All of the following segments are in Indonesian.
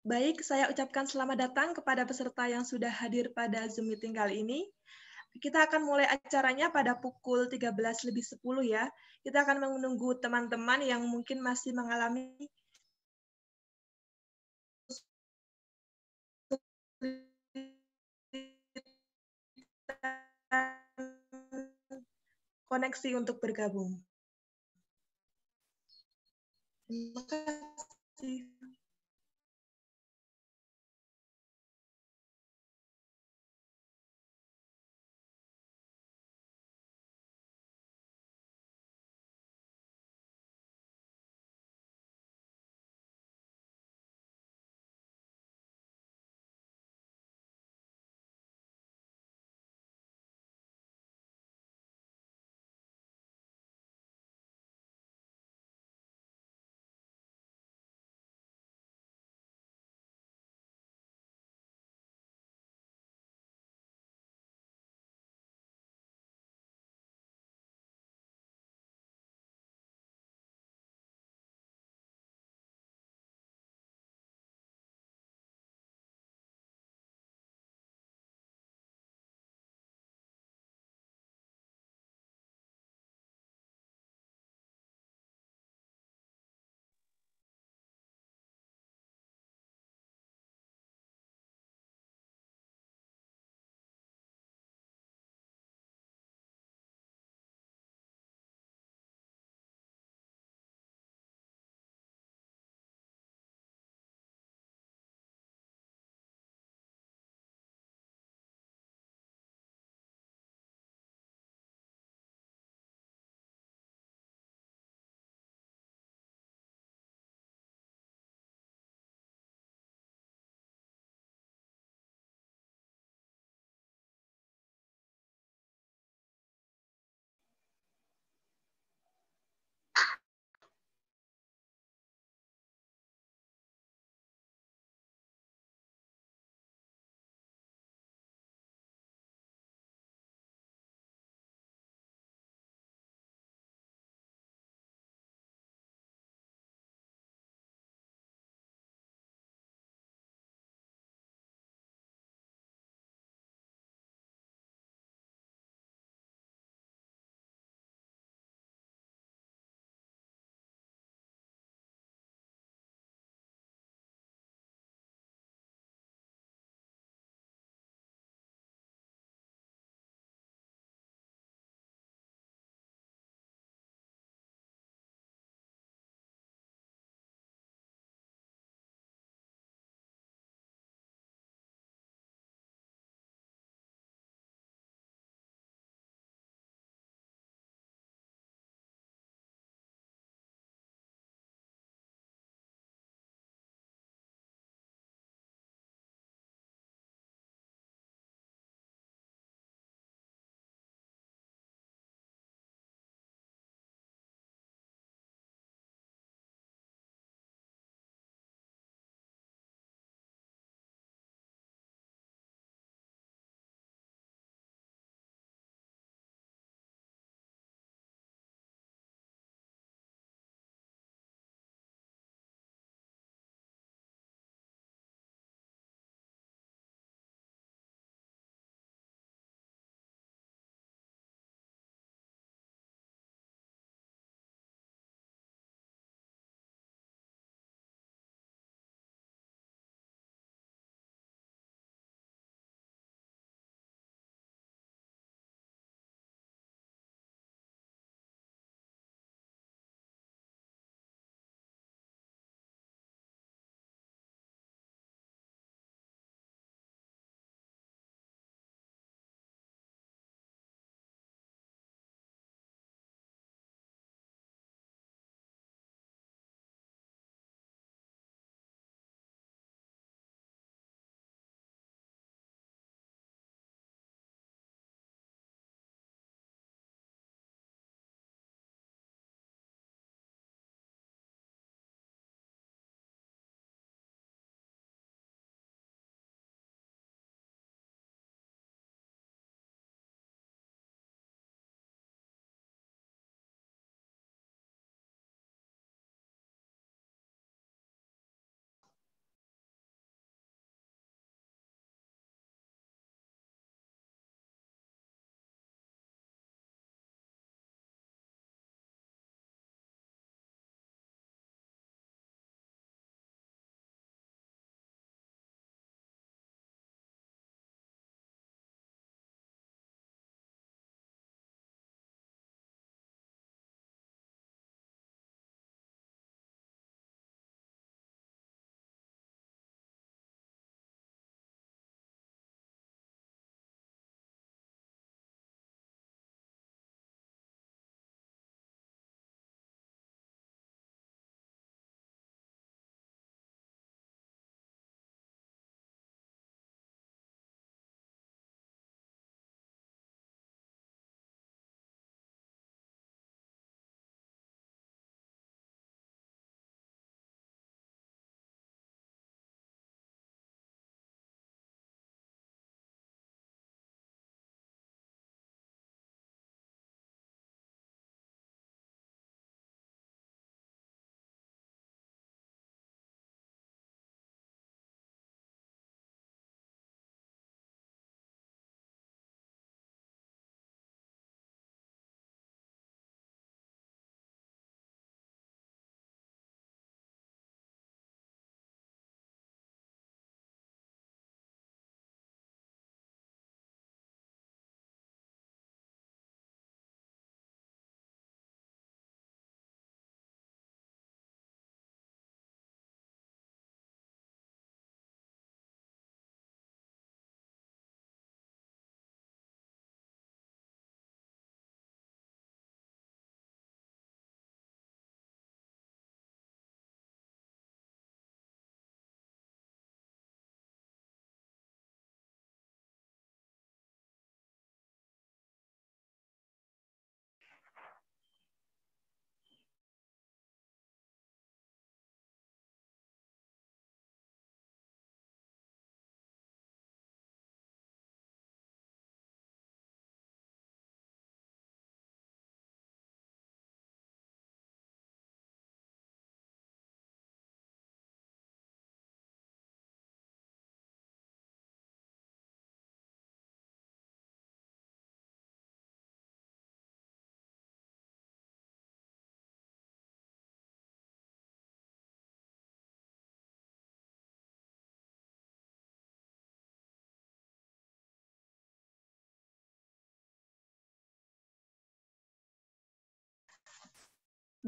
Baik, saya ucapkan selamat datang kepada peserta yang sudah hadir pada Zoom meeting kali ini. Kita akan mulai acaranya pada pukul 13:10 ya. Kita akan menunggu teman-teman yang mungkin masih mengalami koneksi untuk bergabung. Terima kasih.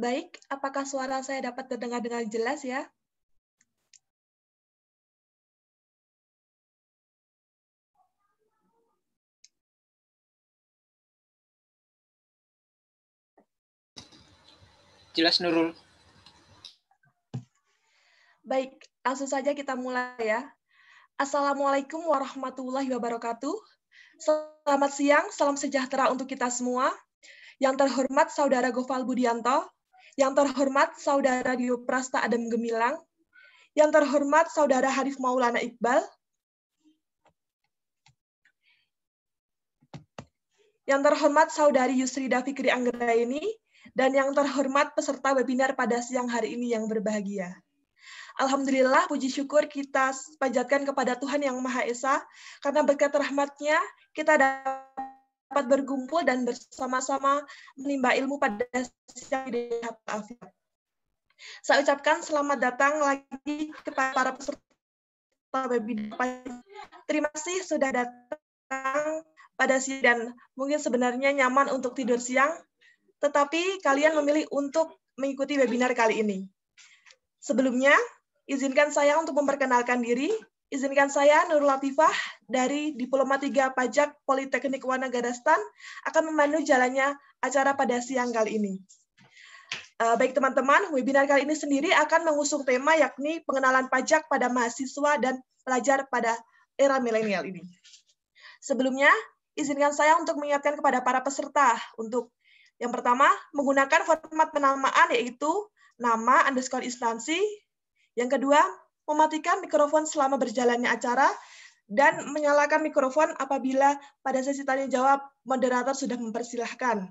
Baik, apakah suara saya dapat terdengar dengan jelas ya? Jelas, Nurul. Baik, langsung saja kita mulai ya. Assalamualaikum warahmatullahi wabarakatuh. Selamat siang, salam sejahtera untuk kita semua. Yang terhormat Saudara Gofal Budianto, yang terhormat Saudara Dio Prasta Adam Gemilang, yang terhormat Saudara Harif Maulana Iqbal, yang terhormat Saudari Yusrida Fikri Anggraini, dan yang terhormat peserta webinar pada siang hari ini yang berbahagia. Alhamdulillah, puji syukur kita panjatkan kepada Tuhan Yang Maha Esa, karena berkat rahmat-Nya kita dapat berkumpul dan bersama-sama menimba ilmu pada siang ini. Saya ucapkan selamat datang lagi kepada para peserta webinar. Terima kasih sudah datang pada siang dan mungkin sebenarnya nyaman untuk tidur siang, tetapi kalian memilih untuk mengikuti webinar kali ini. Sebelumnya, izinkan saya untuk memperkenalkan diri. Izinkan saya, Nurul Latifah, dari Diploma 3 Pajak Politeknik Wanagadastan, akan memandu jalannya acara pada siang kali ini. Baik teman-teman, webinar kali ini sendiri akan mengusung tema yakni pengenalan pajak pada mahasiswa dan pelajar pada era milenial ini. Sebelumnya, izinkan saya untuk mengingatkan kepada para peserta untuk yang pertama, menggunakan format penamaan yaitu nama _ instansi. Yang kedua, mematikan mikrofon selama berjalannya acara dan menyalakan mikrofon apabila pada sesi tanya jawab moderator sudah mempersilahkan.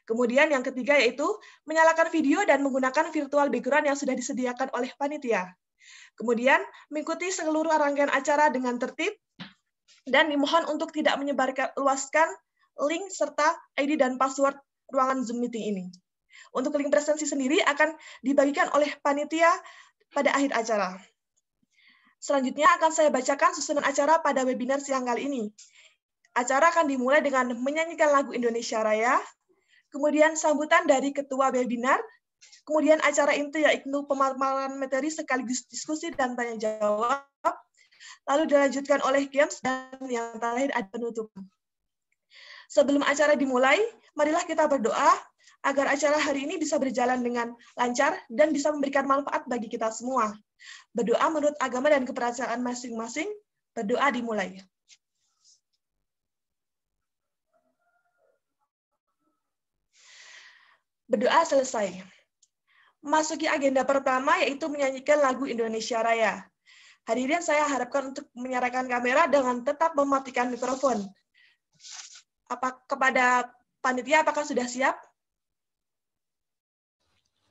Kemudian yang ketiga yaitu menyalakan video dan menggunakan virtual background yang sudah disediakan oleh panitia. Kemudian mengikuti seluruh rangkaian acara dengan tertib dan dimohon untuk tidak menyebarkan luaskan link serta ID dan password ruangan Zoom meeting ini. Untuk link presensi sendiri akan dibagikan oleh panitia pada akhir acara. Selanjutnya akan saya bacakan susunan acara pada webinar siang kali ini. Acara akan dimulai dengan menyanyikan lagu Indonesia Raya, kemudian sambutan dari ketua webinar, kemudian acara inti yaitu pemaparan materi sekaligus diskusi dan tanya jawab, lalu dilanjutkan oleh games dan yang terakhir ada penutupan. Sebelum acara dimulai, marilah kita berdoa agar acara hari ini bisa berjalan dengan lancar dan bisa memberikan manfaat bagi kita semua. Berdoa menurut agama dan kepercayaan masing-masing, berdoa dimulai. Berdoa selesai. Masuki agenda pertama yaitu menyanyikan lagu Indonesia Raya. Hadirin saya harapkan untuk menyalakan kamera dengan tetap mematikan mikrofon. Kepada panitia, apakah sudah siap?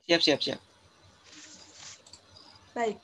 Siap. Baik.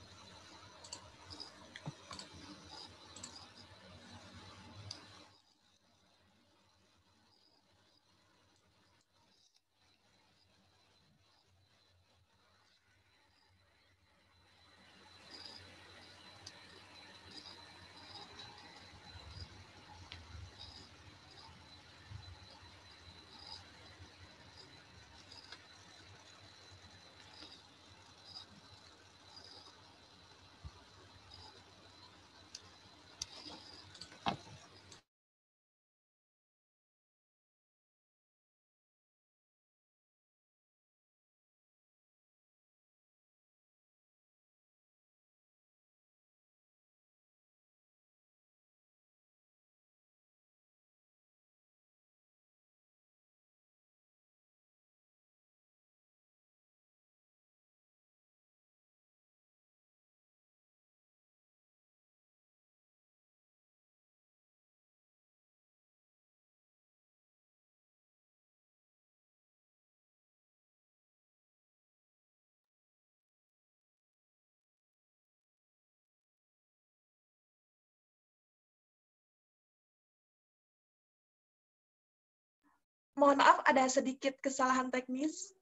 Mohon maaf, ada sedikit kesalahan teknis.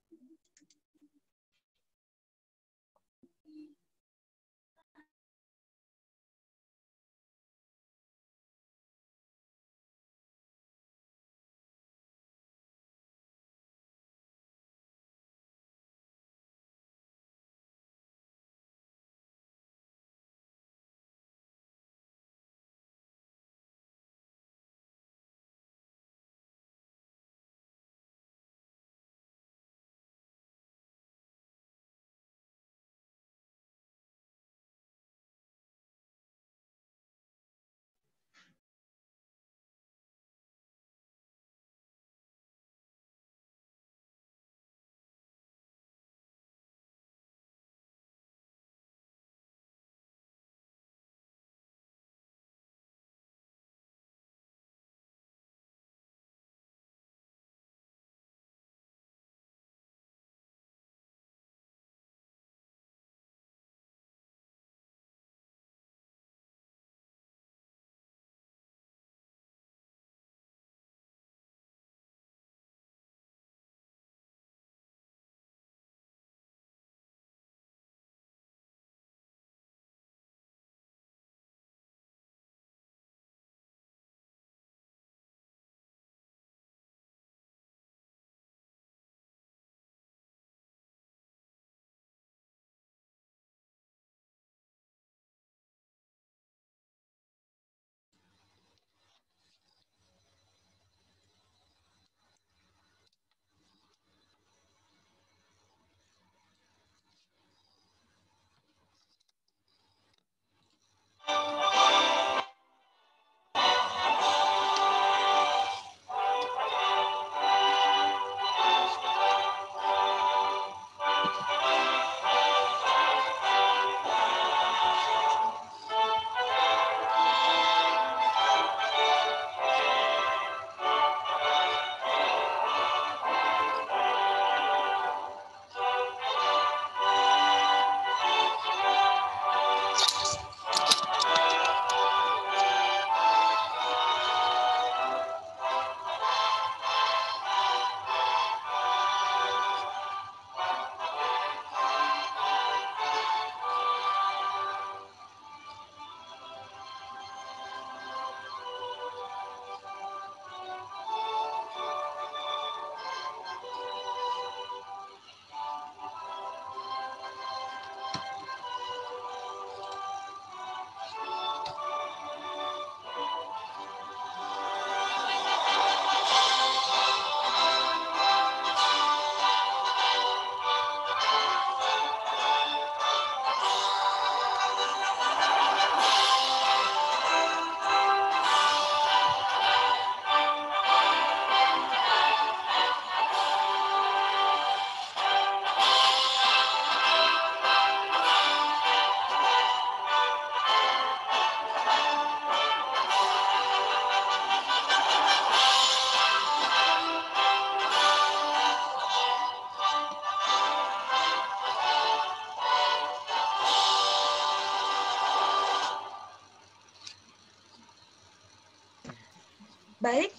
Baik,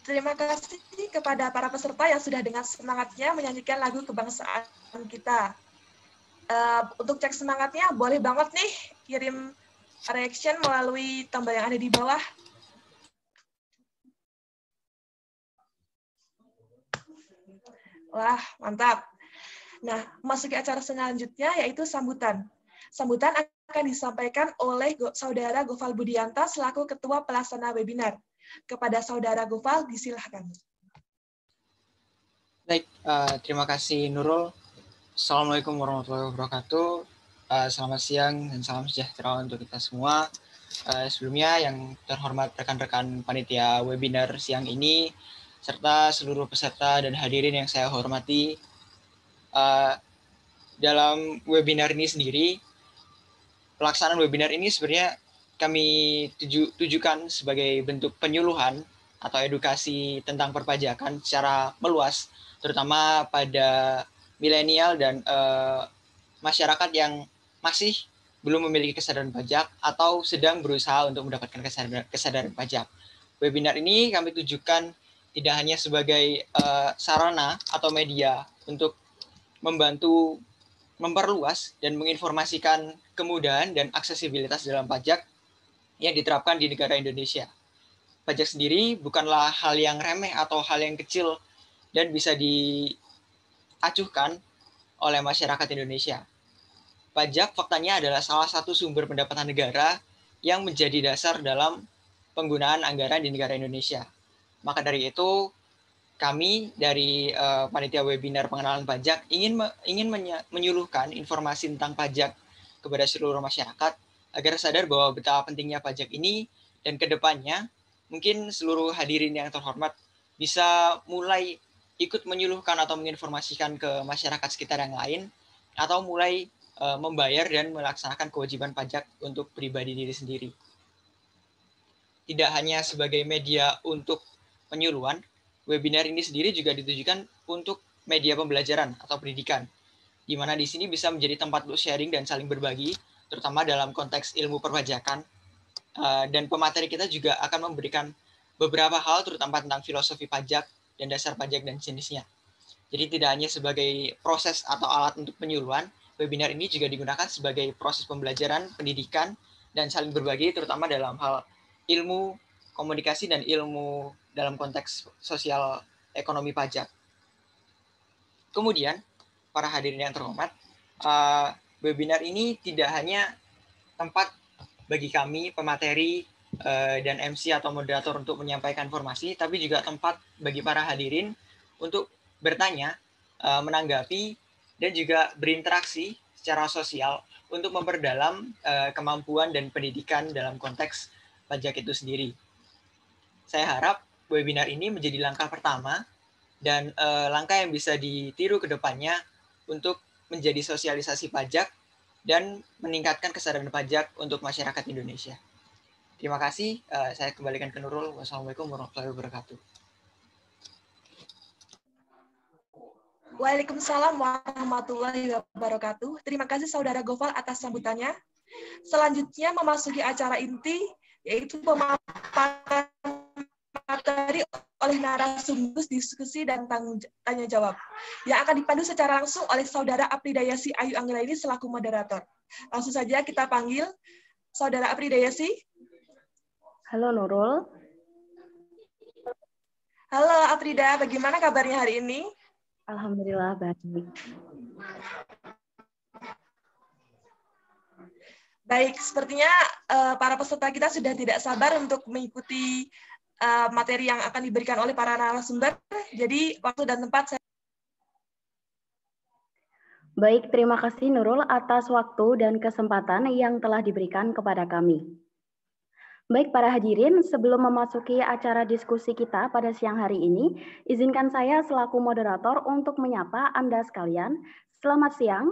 terima kasih kepada para peserta yang sudah dengan semangatnya menyanyikan lagu kebangsaan kita. Untuk cek semangatnya, boleh banget nih kirim reaction melalui tombol yang ada di bawah. Wah, mantap. Nah, memasuki acara selanjutnya yaitu sambutan. Sambutan akan disampaikan oleh Saudara Gofal Budianta selaku Ketua Pelaksana Webinar. Kepada Saudara Gofal, disilahkan. Baik, terima kasih Nurul. Assalamualaikum warahmatullahi wabarakatuh. Selamat siang dan salam sejahtera untuk kita semua. Sebelumnya yang terhormat rekan-rekan panitia webinar siang ini, serta seluruh peserta dan hadirin yang saya hormati, dalam webinar ini sendiri, pelaksanaan webinar ini sebenarnya kami tujukan sebagai bentuk penyuluhan atau edukasi tentang perpajakan secara meluas, terutama pada milenial dan masyarakat yang masih belum memiliki kesadaran pajak atau sedang berusaha untuk mendapatkan kesadaran pajak. Webinar ini kami tujukan tidak hanya sebagai sarana atau media untuk membantu memperluas dan menginformasikan kemudahan dan aksesibilitas dalam pajak yang diterapkan di negara Indonesia. Pajak sendiri bukanlah hal yang remeh atau hal yang kecil dan bisa diacuhkan oleh masyarakat Indonesia. Pajak faktanya adalah salah satu sumber pendapatan negara yang menjadi dasar dalam penggunaan anggaran di negara Indonesia. Maka dari itu, kami dari panitia webinar pengenalan pajak ingin menyuluhkan informasi tentang pajak kepada seluruh masyarakat agar sadar bahwa betapa pentingnya pajak ini, dan kedepannya mungkin seluruh hadirin yang terhormat bisa mulai ikut menyuluhkan atau menginformasikan ke masyarakat sekitar yang lain, atau mulai membayar dan melaksanakan kewajiban pajak untuk pribadi diri sendiri. Tidak hanya sebagai media untuk penyuluhan, webinar ini sendiri juga ditujukan untuk media pembelajaran atau pendidikan, di mana di sini bisa menjadi tempat untuk sharing dan saling berbagi, terutama dalam konteks ilmu perpajakan. Dan pemateri kita juga akan memberikan beberapa hal, terutama tentang filosofi pajak dan dasar pajak dan jenisnya. Jadi tidak hanya sebagai proses atau alat untuk penyuluhan, webinar ini juga digunakan sebagai proses pembelajaran, pendidikan, dan saling berbagi, terutama dalam hal ilmu komunikasi dan ilmu dalam konteks sosial ekonomi pajak. Kemudian, para hadirin yang terhormat, webinar ini tidak hanya tempat bagi kami, pemateri, dan MC atau moderator untuk menyampaikan informasi, tapi juga tempat bagi para hadirin untuk bertanya, menanggapi, dan juga berinteraksi secara sosial untuk memperdalam kemampuan dan pendidikan dalam konteks pajak itu sendiri. Saya harap webinar ini menjadi langkah pertama dan langkah yang bisa ditiru ke depannya untuk menjadi sosialisasi pajak dan meningkatkan kesadaran pajak untuk masyarakat Indonesia. Terima kasih. Saya kembalikan ke Nurul. Wassalamualaikum warahmatullahi wabarakatuh. Waalaikumsalam warahmatullahi wabarakatuh. Terima kasih Saudara Gofal atas sambutannya. Selanjutnya memasuki acara inti, yaitu pemaparan materi oleh narasumber, diskusi, dan tanya jawab, yang akan dipandu secara langsung oleh Saudara Apridayasi Ayu Anggraini selaku moderator. Langsung saja kita panggil Saudara Apridayasi. Halo Nurul. Halo Aprida, bagaimana kabarnya hari ini? Alhamdulillah baik. Baik, sepertinya para peserta kita sudah tidak sabar untuk mengikuti materi yang akan diberikan oleh para narasumber. Jadi, waktu dan tempat saya... Baik, terima kasih Nurul atas waktu dan kesempatan yang telah diberikan kepada kami. Baik para hadirin, sebelum memasuki acara diskusi kita pada siang hari ini, izinkan saya selaku moderator untuk menyapa Anda sekalian. Selamat siang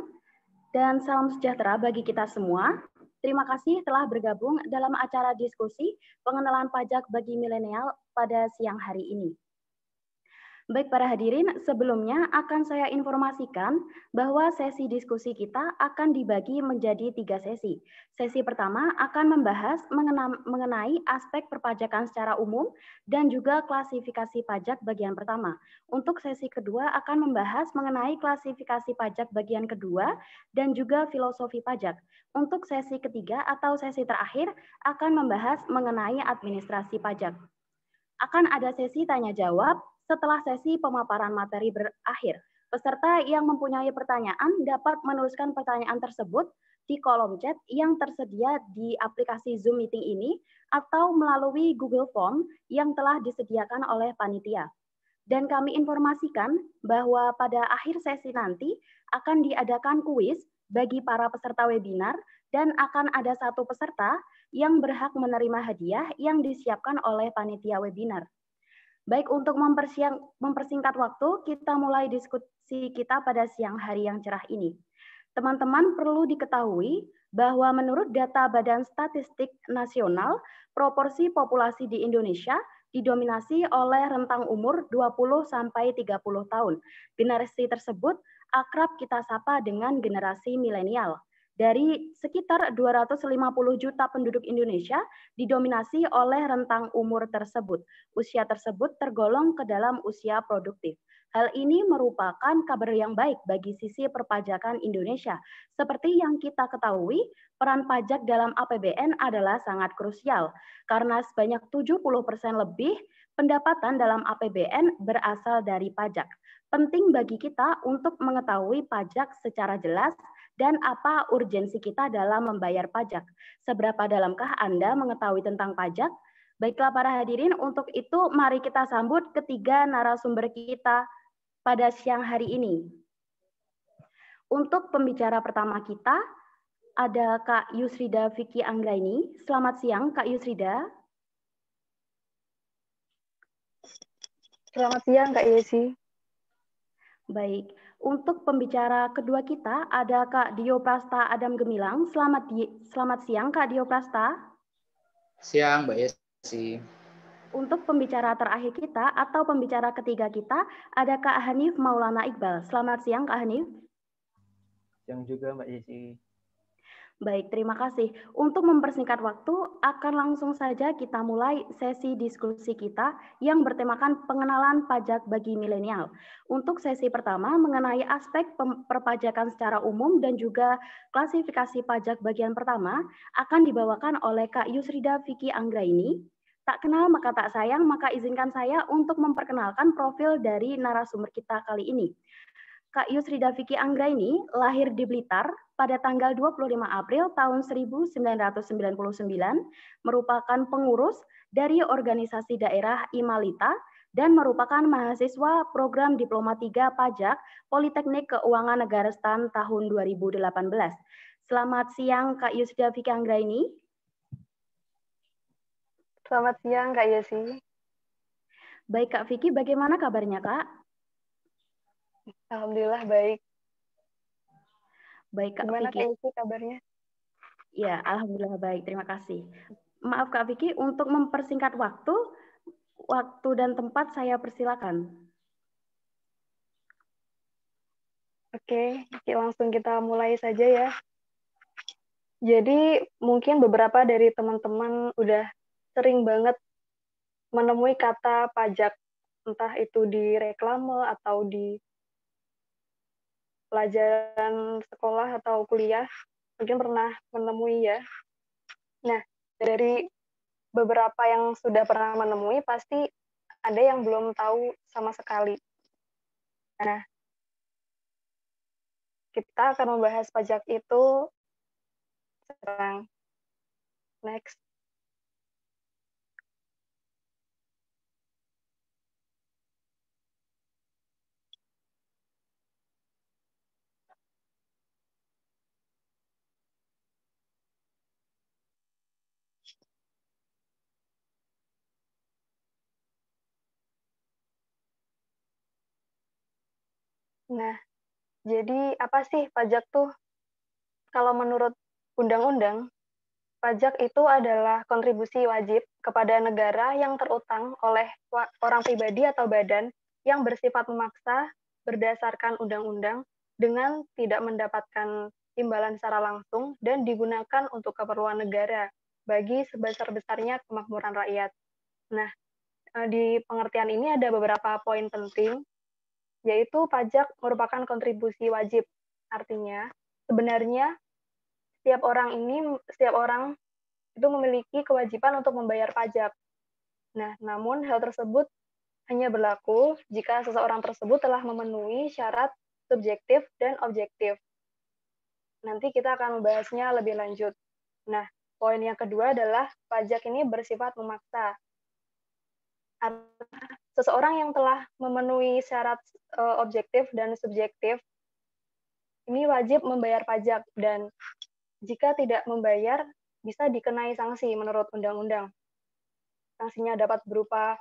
dan salam sejahtera bagi kita semua. Terima kasih telah bergabung dalam acara diskusi pengenalan pajak bagi milenial pada siang hari ini. Baik para hadirin, sebelumnya akan saya informasikan bahwa sesi diskusi kita akan dibagi menjadi 3 sesi. Sesi pertama akan membahas mengenai aspek perpajakan secara umum dan juga klasifikasi pajak bagian pertama. Untuk sesi kedua akan membahas mengenai klasifikasi pajak bagian kedua dan juga filosofi pajak. Untuk sesi ketiga atau sesi terakhir akan membahas mengenai administrasi pajak. Akan ada sesi tanya jawab setelah sesi pemaparan materi berakhir. Peserta yang mempunyai pertanyaan dapat menuliskan pertanyaan tersebut di kolom chat yang tersedia di aplikasi Zoom Meeting ini atau melalui Google Form yang telah disediakan oleh panitia. Dan kami informasikan bahwa pada akhir sesi nanti akan diadakan kuis bagi para peserta webinar dan akan ada satu peserta yang berhak menerima hadiah yang disiapkan oleh panitia webinar. Baik, untuk mempersingkat waktu, kita mulai diskusi kita pada siang hari yang cerah ini. Teman-teman perlu diketahui bahwa menurut data Badan Statistik Nasional, proporsi populasi di Indonesia didominasi oleh rentang umur 20-30 tahun. Generasi tersebut akrab kita sapa dengan generasi milenial. Dari sekitar 250 juta penduduk Indonesia didominasi oleh rentang umur tersebut. Usia tersebut tergolong ke dalam usia produktif. Hal ini merupakan kabar yang baik bagi sisi perpajakan Indonesia. Seperti yang kita ketahui, peran pajak dalam APBN adalah sangat krusial karena sebanyak 70% lebih pendapatan dalam APBN berasal dari pajak. Penting bagi kita untuk mengetahui pajak secara jelas dan apa urgensi kita dalam membayar pajak. Seberapa dalamkah Anda mengetahui tentang pajak? Baiklah para hadirin, untuk itu mari kita sambut ketiga narasumber kita pada siang hari ini. Untuk pembicara pertama kita, ada Kak Yusrida Vicky Anggraini. Selamat siang Kak Yusrida. Selamat siang Kak Yesi. Baik, untuk pembicara kedua kita ada Kak Dio Prasta Adam Gemilang. Selamat siang Kak Dio Prasta. Siang Mbak Yesi. Untuk pembicara terakhir kita atau pembicara ketiga kita ada Kak Hanif Maulana Iqbal. Selamat siang Kak Hanif. Siang juga Mbak Yesi. Baik, terima kasih. Untuk mempersingkat waktu, akan langsung saja kita mulai sesi diskusi kita yang bertemakan pengenalan pajak bagi milenial. Untuk sesi pertama mengenai aspek perpajakan secara umum dan juga klasifikasi pajak bagian pertama akan dibawakan oleh Kak Yusrida Vicky Anggraini. Tak kenal maka tak sayang, maka izinkan saya untuk memperkenalkan profil dari narasumber kita kali ini. Kak Yusrida Vicky Anggraini lahir di Blitar pada tanggal 25 April tahun 1999, merupakan pengurus dari organisasi daerah Imalita dan merupakan mahasiswa program Diploma 3 Pajak Politeknik Keuangan Negara STAN tahun 2018. Selamat siang Kak Yusrida Vicky Anggraini. Selamat siang Kak Yesi. Baik Kak Vicky, bagaimana kabarnya Kak? Alhamdulillah baik. Baik Kak Gimana Vicky? Kak Yesi kabarnya? Ya, alhamdulillah baik. Terima kasih. Maaf Kak Vicky, untuk mempersingkat waktu dan tempat saya persilakan. Oke, langsung kita mulai saja ya. Jadi mungkin beberapa dari teman-teman udah sering banget menemui kata pajak, entah itu di reklame atau di pelajaran sekolah atau kuliah, mungkin pernah menemui ya. Nah, dari beberapa yang sudah pernah menemui, pasti ada yang belum tahu sama sekali. Nah, kita akan membahas pajak itu sekarang. Next. Nah, jadi apa sih pajak tuh? Kalau menurut undang-undang, pajak itu adalah kontribusi wajib kepada negara yang terutang oleh orang pribadi atau badan yang bersifat memaksa berdasarkan undang-undang dengan tidak mendapatkan imbalan secara langsung dan digunakan untuk keperluan negara bagi sebesar-besarnya kemakmuran rakyat. Nah, di pengertian ini ada beberapa poin penting, yaitu pajak merupakan kontribusi wajib. Artinya, sebenarnya setiap orang itu memiliki kewajiban untuk membayar pajak. Nah, namun hal tersebut hanya berlaku jika seseorang tersebut telah memenuhi syarat subjektif dan objektif. Nanti kita akan membahasnya lebih lanjut. Nah, poin yang kedua adalah pajak ini bersifat memaksa. Seseorang yang telah memenuhi syarat objektif dan subjektif ini wajib membayar pajak, dan jika tidak membayar bisa dikenai sanksi menurut undang-undang. Sanksinya dapat berupa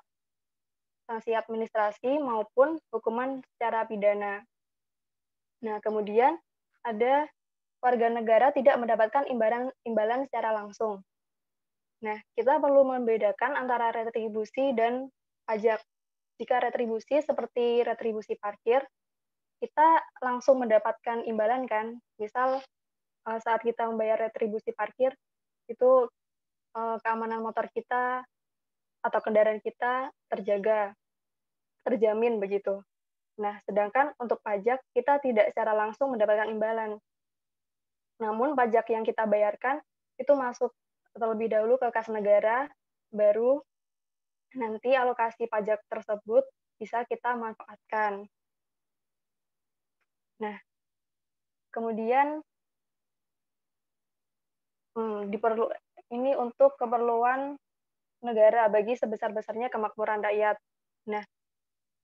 sanksi administrasi maupun hukuman secara pidana. Nah, kemudian ada warga negara tidak mendapatkan imbalan secara langsung. Nah, kita perlu membedakan antara retribusi dan pajak. Jika retribusi seperti retribusi parkir, kita langsung mendapatkan imbalan kan. Misal saat kita membayar retribusi parkir, itu keamanan motor kita atau kendaraan kita terjamin begitu. Nah, sedangkan untuk pajak, kita tidak secara langsung mendapatkan imbalan. Namun, pajak yang kita bayarkan itu masuk terlebih dahulu ke kas negara, baru nanti alokasi pajak tersebut bisa kita manfaatkan. Nah, kemudian ini untuk keperluan negara bagi sebesar-besarnya kemakmuran rakyat. Nah,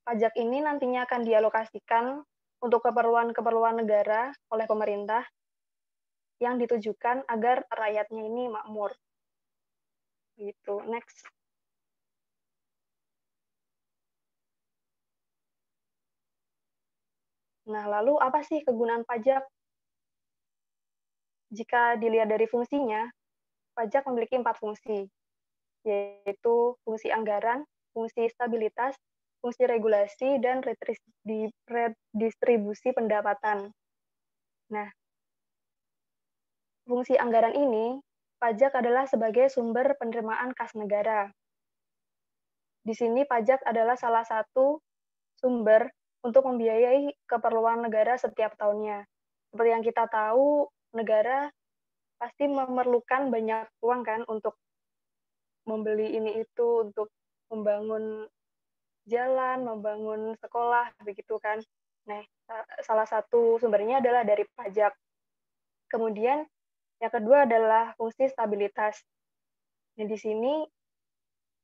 pajak ini nantinya akan dialokasikan untuk keperluan-keperluan negara oleh pemerintah yang ditujukan agar rakyatnya ini makmur. Gitu. Next. Nah, lalu apa sih kegunaan pajak? Jika dilihat dari fungsinya, pajak memiliki 4 fungsi, yaitu fungsi anggaran, fungsi stabilitas, fungsi regulasi, dan redistribusi pendapatan. Nah, fungsi anggaran ini, pajak adalah sebagai sumber penerimaan kas negara. Di sini pajak adalah salah satu sumber untuk membiayai keperluan negara setiap tahunnya. Seperti yang kita tahu, negara pasti memerlukan banyak uang kan untuk membeli ini itu, untuk membangun jalan, membangun sekolah, begitu kan. Nah, salah satu sumbernya adalah dari pajak. Kemudian yang kedua adalah fungsi stabilitas. Nah, di sini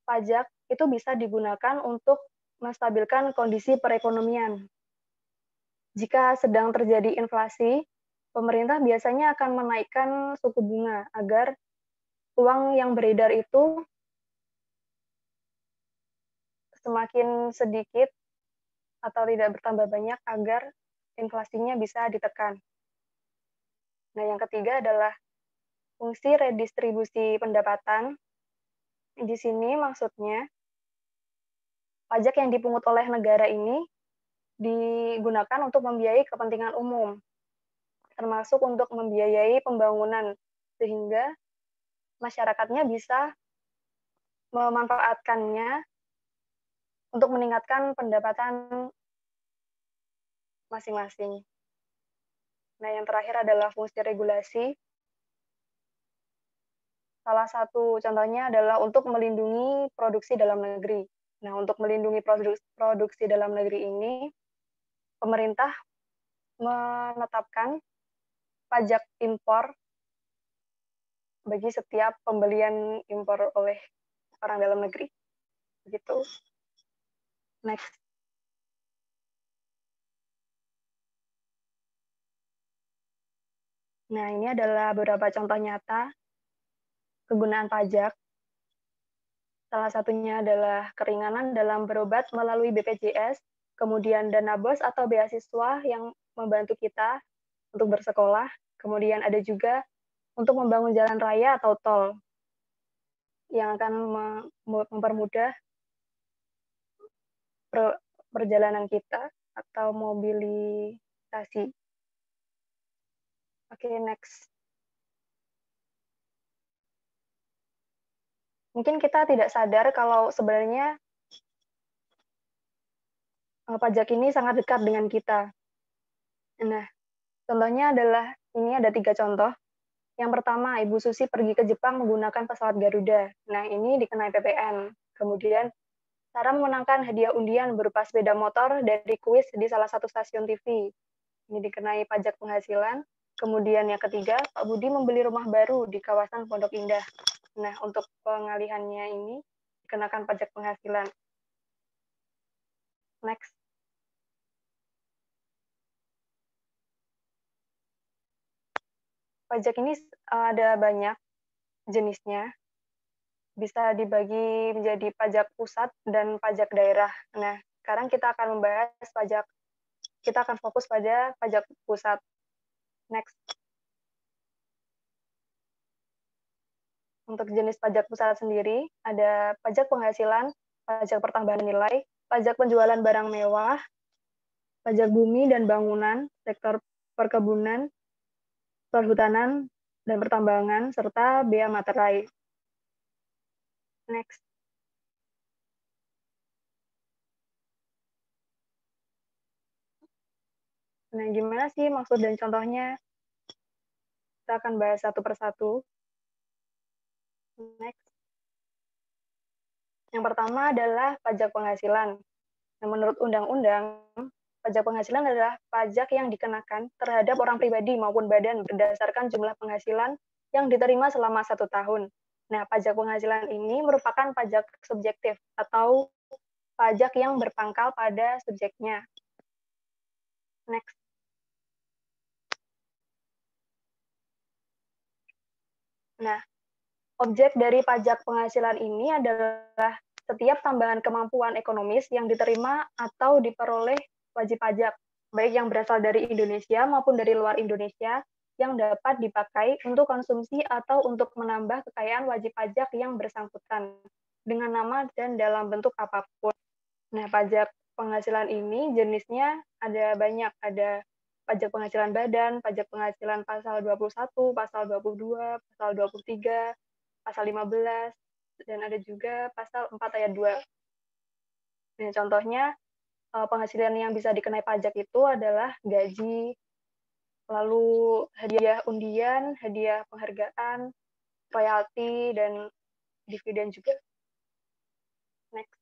pajak itu bisa digunakan untuk menstabilkan kondisi perekonomian. Jika sedang terjadi inflasi, pemerintah biasanya akan menaikkan suku bunga agar uang yang beredar itu semakin sedikit atau tidak bertambah banyak agar inflasinya bisa ditekan. Nah, yang ketiga adalah fungsi redistribusi pendapatan. Di sini maksudnya pajak yang dipungut oleh negara ini digunakan untuk membiayai kepentingan umum, termasuk untuk membiayai pembangunan, sehingga masyarakatnya bisa memanfaatkannya untuk meningkatkan pendapatan masing-masing. Nah, yang terakhir adalah fungsi regulasi. Salah satu contohnya adalah untuk melindungi produksi dalam negeri. Nah, untuk melindungi produksi dalam negeri ini, pemerintah menetapkan pajak impor bagi setiap pembelian impor oleh orang dalam negeri. Begitu. Next. Nah, ini adalah beberapa contoh nyata kegunaan pajak. Salah satunya adalah keringanan dalam berobat melalui BPJS, kemudian dana BOS atau beasiswa yang membantu kita untuk bersekolah, kemudian ada juga untuk membangun jalan raya atau tol yang akan mempermudah perjalanan kita atau mobilisasi. Oke, next. Mungkin kita tidak sadar kalau sebenarnya pajak ini sangat dekat dengan kita. Nah, contohnya adalah, ini ada 3 contoh. Yang pertama, Ibu Susi pergi ke Jepang menggunakan pesawat Garuda. Nah, ini dikenai PPN. Kemudian, Sarah memenangkan hadiah undian berupa sepeda motor dari kuis di salah satu stasiun TV. Ini dikenai pajak penghasilan. Kemudian yang ketiga, Pak Budi membeli rumah baru di kawasan Pondok Indah. Nah, untuk pengalihannya ini dikenakan pajak penghasilan. Next. Pajak ini ada banyak jenisnya. Bisa dibagi menjadi pajak pusat dan pajak daerah. Nah, sekarang kita akan membahas kita akan fokus pada pajak pusat. Next. Untuk jenis pajak pusat sendiri, ada pajak penghasilan, pajak pertambahan nilai, pajak penjualan barang mewah, pajak bumi dan bangunan, sektor perkebunan, perhutanan, dan pertambangan, serta bea materai. Next. Nah, gimana sih maksud dan contohnya? Kita akan bahas satu persatu. Next. Yang pertama adalah pajak penghasilan. Nah, menurut undang-undang, pajak penghasilan adalah pajak yang dikenakan terhadap orang pribadi maupun badan berdasarkan jumlah penghasilan yang diterima selama 1 tahun. Nah, pajak penghasilan ini merupakan pajak subjektif atau pajak yang berpangkal pada subjeknya. Next. Nah, objek dari pajak penghasilan ini adalah setiap tambahan kemampuan ekonomis yang diterima atau diperoleh wajib pajak, baik yang berasal dari Indonesia maupun dari luar Indonesia, yang dapat dipakai untuk konsumsi atau untuk menambah kekayaan wajib pajak yang bersangkutan, dengan nama dan dalam bentuk apapun. Nah, pajak penghasilan ini jenisnya ada banyak, ada pajak penghasilan badan, pajak penghasilan pasal 21, pasal 22, pasal 23, pasal 15, dan ada juga pasal 4 ayat 2. Nah, contohnya penghasilan yang bisa dikenai pajak itu adalah gaji, lalu hadiah undian, hadiah penghargaan, royalti, dan dividen juga. Next.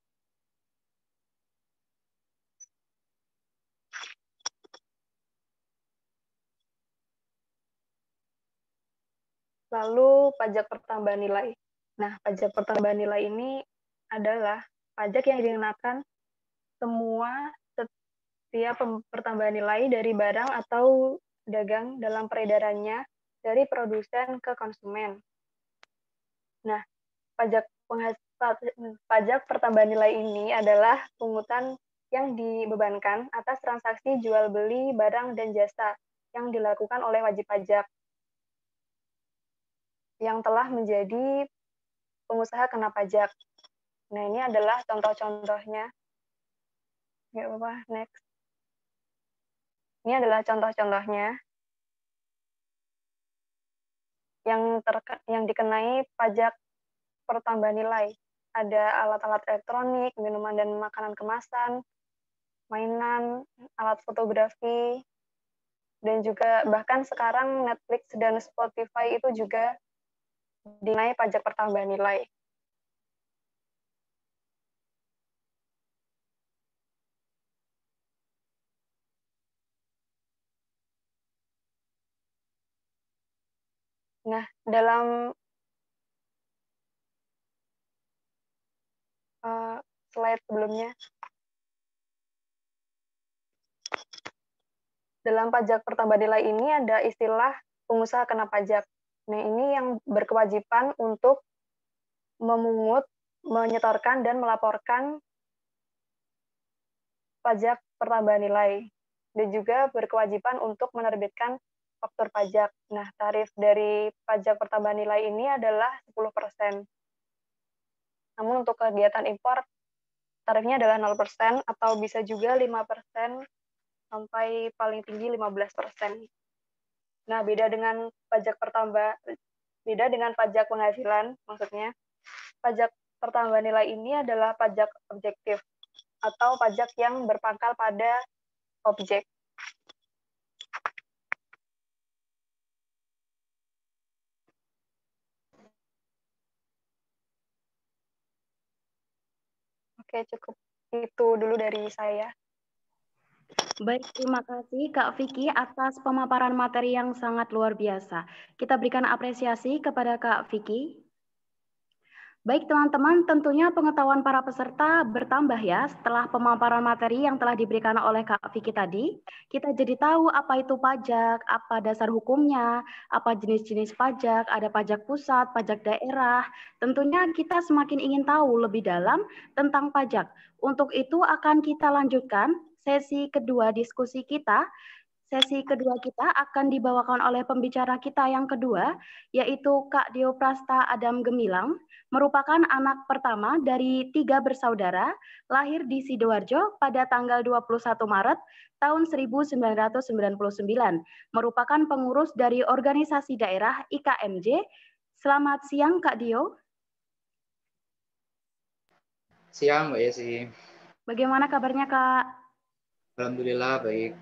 Lalu pajak pertambahan nilai. Nah, pajak pertambahan nilai ini adalah pajak yang dikenakan semua setiap pertambahan nilai dari barang atau dagang dalam peredarannya dari produsen ke konsumen. Nah, pajak pertambahan nilai ini adalah pungutan yang dibebankan atas transaksi jual beli barang dan jasa yang dilakukan oleh wajib pajak yang telah menjadi pengusaha kena pajak. Nah, ini adalah contoh-contohnya. Nggak apa-apa, next. Ini adalah contoh-contohnya yang dikenai pajak pertambahan nilai. Ada alat-alat elektronik, minuman dan makanan kemasan, mainan, alat fotografi, dan juga bahkan sekarang Netflix dan Spotify itu juga dinilai pajak pertambahan nilai. Nah, dalam slide sebelumnya, dalam pajak pertambahan nilai ini ada istilah pengusaha kena pajak. Nah, ini yang berkewajiban untuk memungut, menyetorkan, dan melaporkan pajak pertambahan nilai. Dan juga berkewajiban untuk menerbitkan faktur pajak. Nah, tarif dari pajak pertambahan nilai ini adalah 10%. Namun untuk kegiatan impor tarifnya adalah 0% atau bisa juga 5% sampai paling tinggi 15%. Nah, beda dengan pajak penghasilan, maksudnya pajak pertambahan nilai ini adalah pajak objektif atau pajak yang berpangkal pada objek. Oke, cukup itu dulu dari saya. Baik, terima kasih Kak Vicky atas pemaparan materi yang sangat luar biasa. Kita berikan apresiasi kepada Kak Vicky. Baik teman-teman, tentunya pengetahuan para peserta bertambah ya setelah pemaparan materi yang telah diberikan oleh Kak Vicky tadi. Kita jadi tahu apa itu pajak, apa dasar hukumnya, apa jenis-jenis pajak, ada pajak pusat, pajak daerah. Tentunya kita semakin ingin tahu lebih dalam tentang pajak. Untuk itu akan kita lanjutkan sesi kedua diskusi kita. Sesi kedua kita akan dibawakan oleh pembicara kita yang kedua, yaitu Kak Dio Prasta Adam Gemilang, merupakan anak pertama dari 3 bersaudara, lahir di Sidoarjo pada tanggal 21 Maret tahun 1999, merupakan pengurus dari organisasi daerah IKMJ. Selamat siang Kak Dio. Siang Mbak Yesi. Bagaimana kabarnya Kak? Alhamdulillah baik.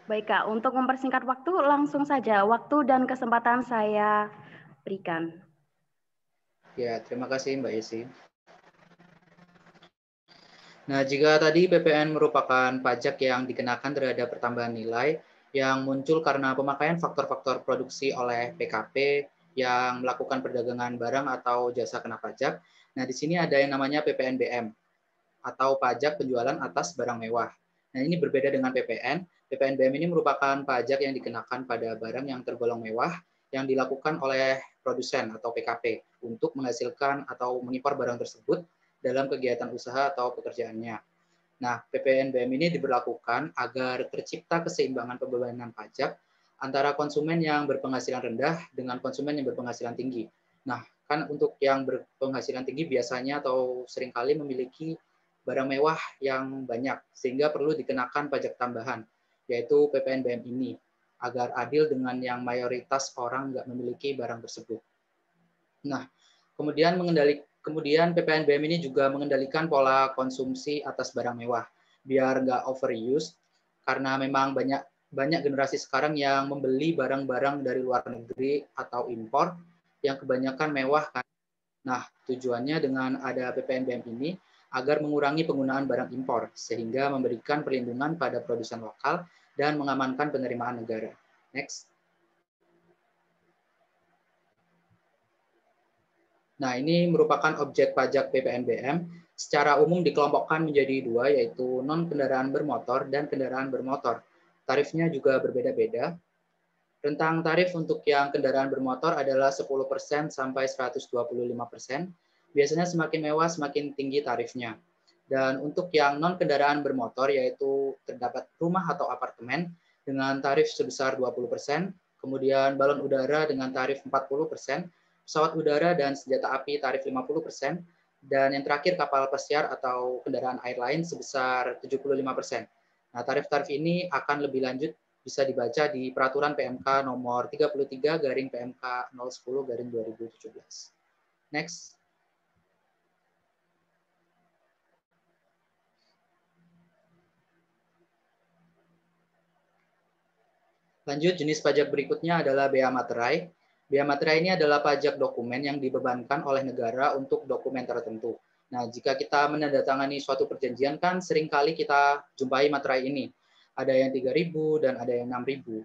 Baik Kak, untuk mempersingkat waktu langsung saja waktu dan kesempatan saya berikan. Ya, terima kasih Mbak Yesi. Nah, jika tadi PPN merupakan pajak yang dikenakan terhadap pertambahan nilai yang muncul karena pemakaian faktor-faktor produksi oleh PKP yang melakukan perdagangan barang atau jasa kena pajak. Nah, di sini ada yang namanya PPNBM atau pajak penjualan atas barang mewah. Nah, ini berbeda dengan PPN. PPNBM ini merupakan pajak yang dikenakan pada barang yang tergolong mewah yang dilakukan oleh produsen atau PKP untuk menghasilkan atau mengimpor barang tersebut dalam kegiatan usaha atau pekerjaannya. Nah, PPNBM ini diberlakukan agar tercipta keseimbangan pembebanan pajak antara konsumen yang berpenghasilan rendah dengan konsumen yang berpenghasilan tinggi. Nah, kan untuk yang berpenghasilan tinggi biasanya atau seringkali memiliki barang mewah yang banyak, sehingga perlu dikenakan pajak tambahan, yaitu PPNBM ini, agar adil dengan yang mayoritas orang nggak memiliki barang tersebut. Nah, kemudian PPNBM ini juga mengendalikan pola konsumsi atas barang mewah, biar nggak overuse, karena memang banyak generasi sekarang yang membeli barang-barang dari luar negeri atau impor yang kebanyakan mewah kan. Nah, tujuannya dengan ada PPNBM ini agar mengurangi penggunaan barang impor, sehingga memberikan perlindungan pada produsen lokal dan mengamankan penerimaan negara. Next. Nah, ini merupakan objek pajak PPNBM. Secara umum dikelompokkan menjadi dua, yaitu non-kendaraan bermotor dan kendaraan bermotor. Tarifnya juga berbeda-beda. Rentang tarif untuk yang kendaraan bermotor adalah 10% sampai 125%. Biasanya semakin mewah, semakin tinggi tarifnya. Dan untuk yang non-kendaraan bermotor, yaitu terdapat rumah atau apartemen dengan tarif sebesar 20%, kemudian balon udara dengan tarif 40%, pesawat udara dan senjata api tarif 50%, dan yang terakhir kapal pesiar atau kendaraan air lain sebesar 75%. Nah, tarif-tarif ini akan lebih lanjut bisa dibaca di Peraturan PMK nomor 33 garing PMK 010 garing 2017. Next. Lanjut, jenis pajak berikutnya adalah bea materai. Bea materai ini adalah pajak dokumen yang dibebankan oleh negara untuk dokumen tertentu. Nah, jika kita menandatangani suatu perjanjian kan seringkali kita jumpai materai ini. Ada yang 3.000 dan ada yang 6.000.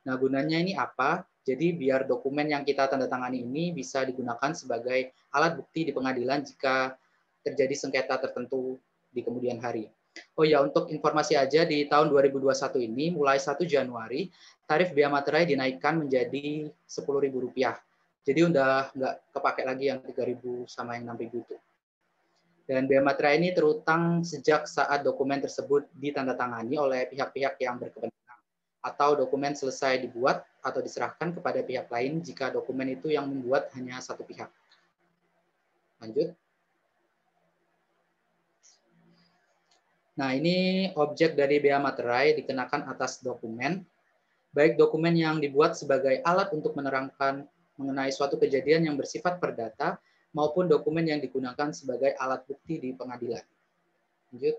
Nah, gunanya ini apa? Jadi biar dokumen yang kita tanda tangani ini bisa digunakan sebagai alat bukti di pengadilan jika terjadi sengketa tertentu di kemudian hari. Oh ya, untuk informasi aja di tahun 2021 ini mulai 1 Januari tarif bea materai dinaikkan menjadi Rp10.000. Jadi udah nggak kepakai lagi yang 3.000 sama yang 6.000 itu. Dan bea materai ini terutang sejak saat dokumen tersebut ditandatangani oleh pihak-pihak yang berkepentingan atau dokumen selesai dibuat atau diserahkan kepada pihak lain jika dokumen itu yang membuat hanya satu pihak. Lanjut. Nah, ini objek dari bea materai dikenakan atas dokumen, baik dokumen yang dibuat sebagai alat untuk menerangkan mengenai suatu kejadian yang bersifat perdata, maupun dokumen yang digunakan sebagai alat bukti di pengadilan. Lanjut.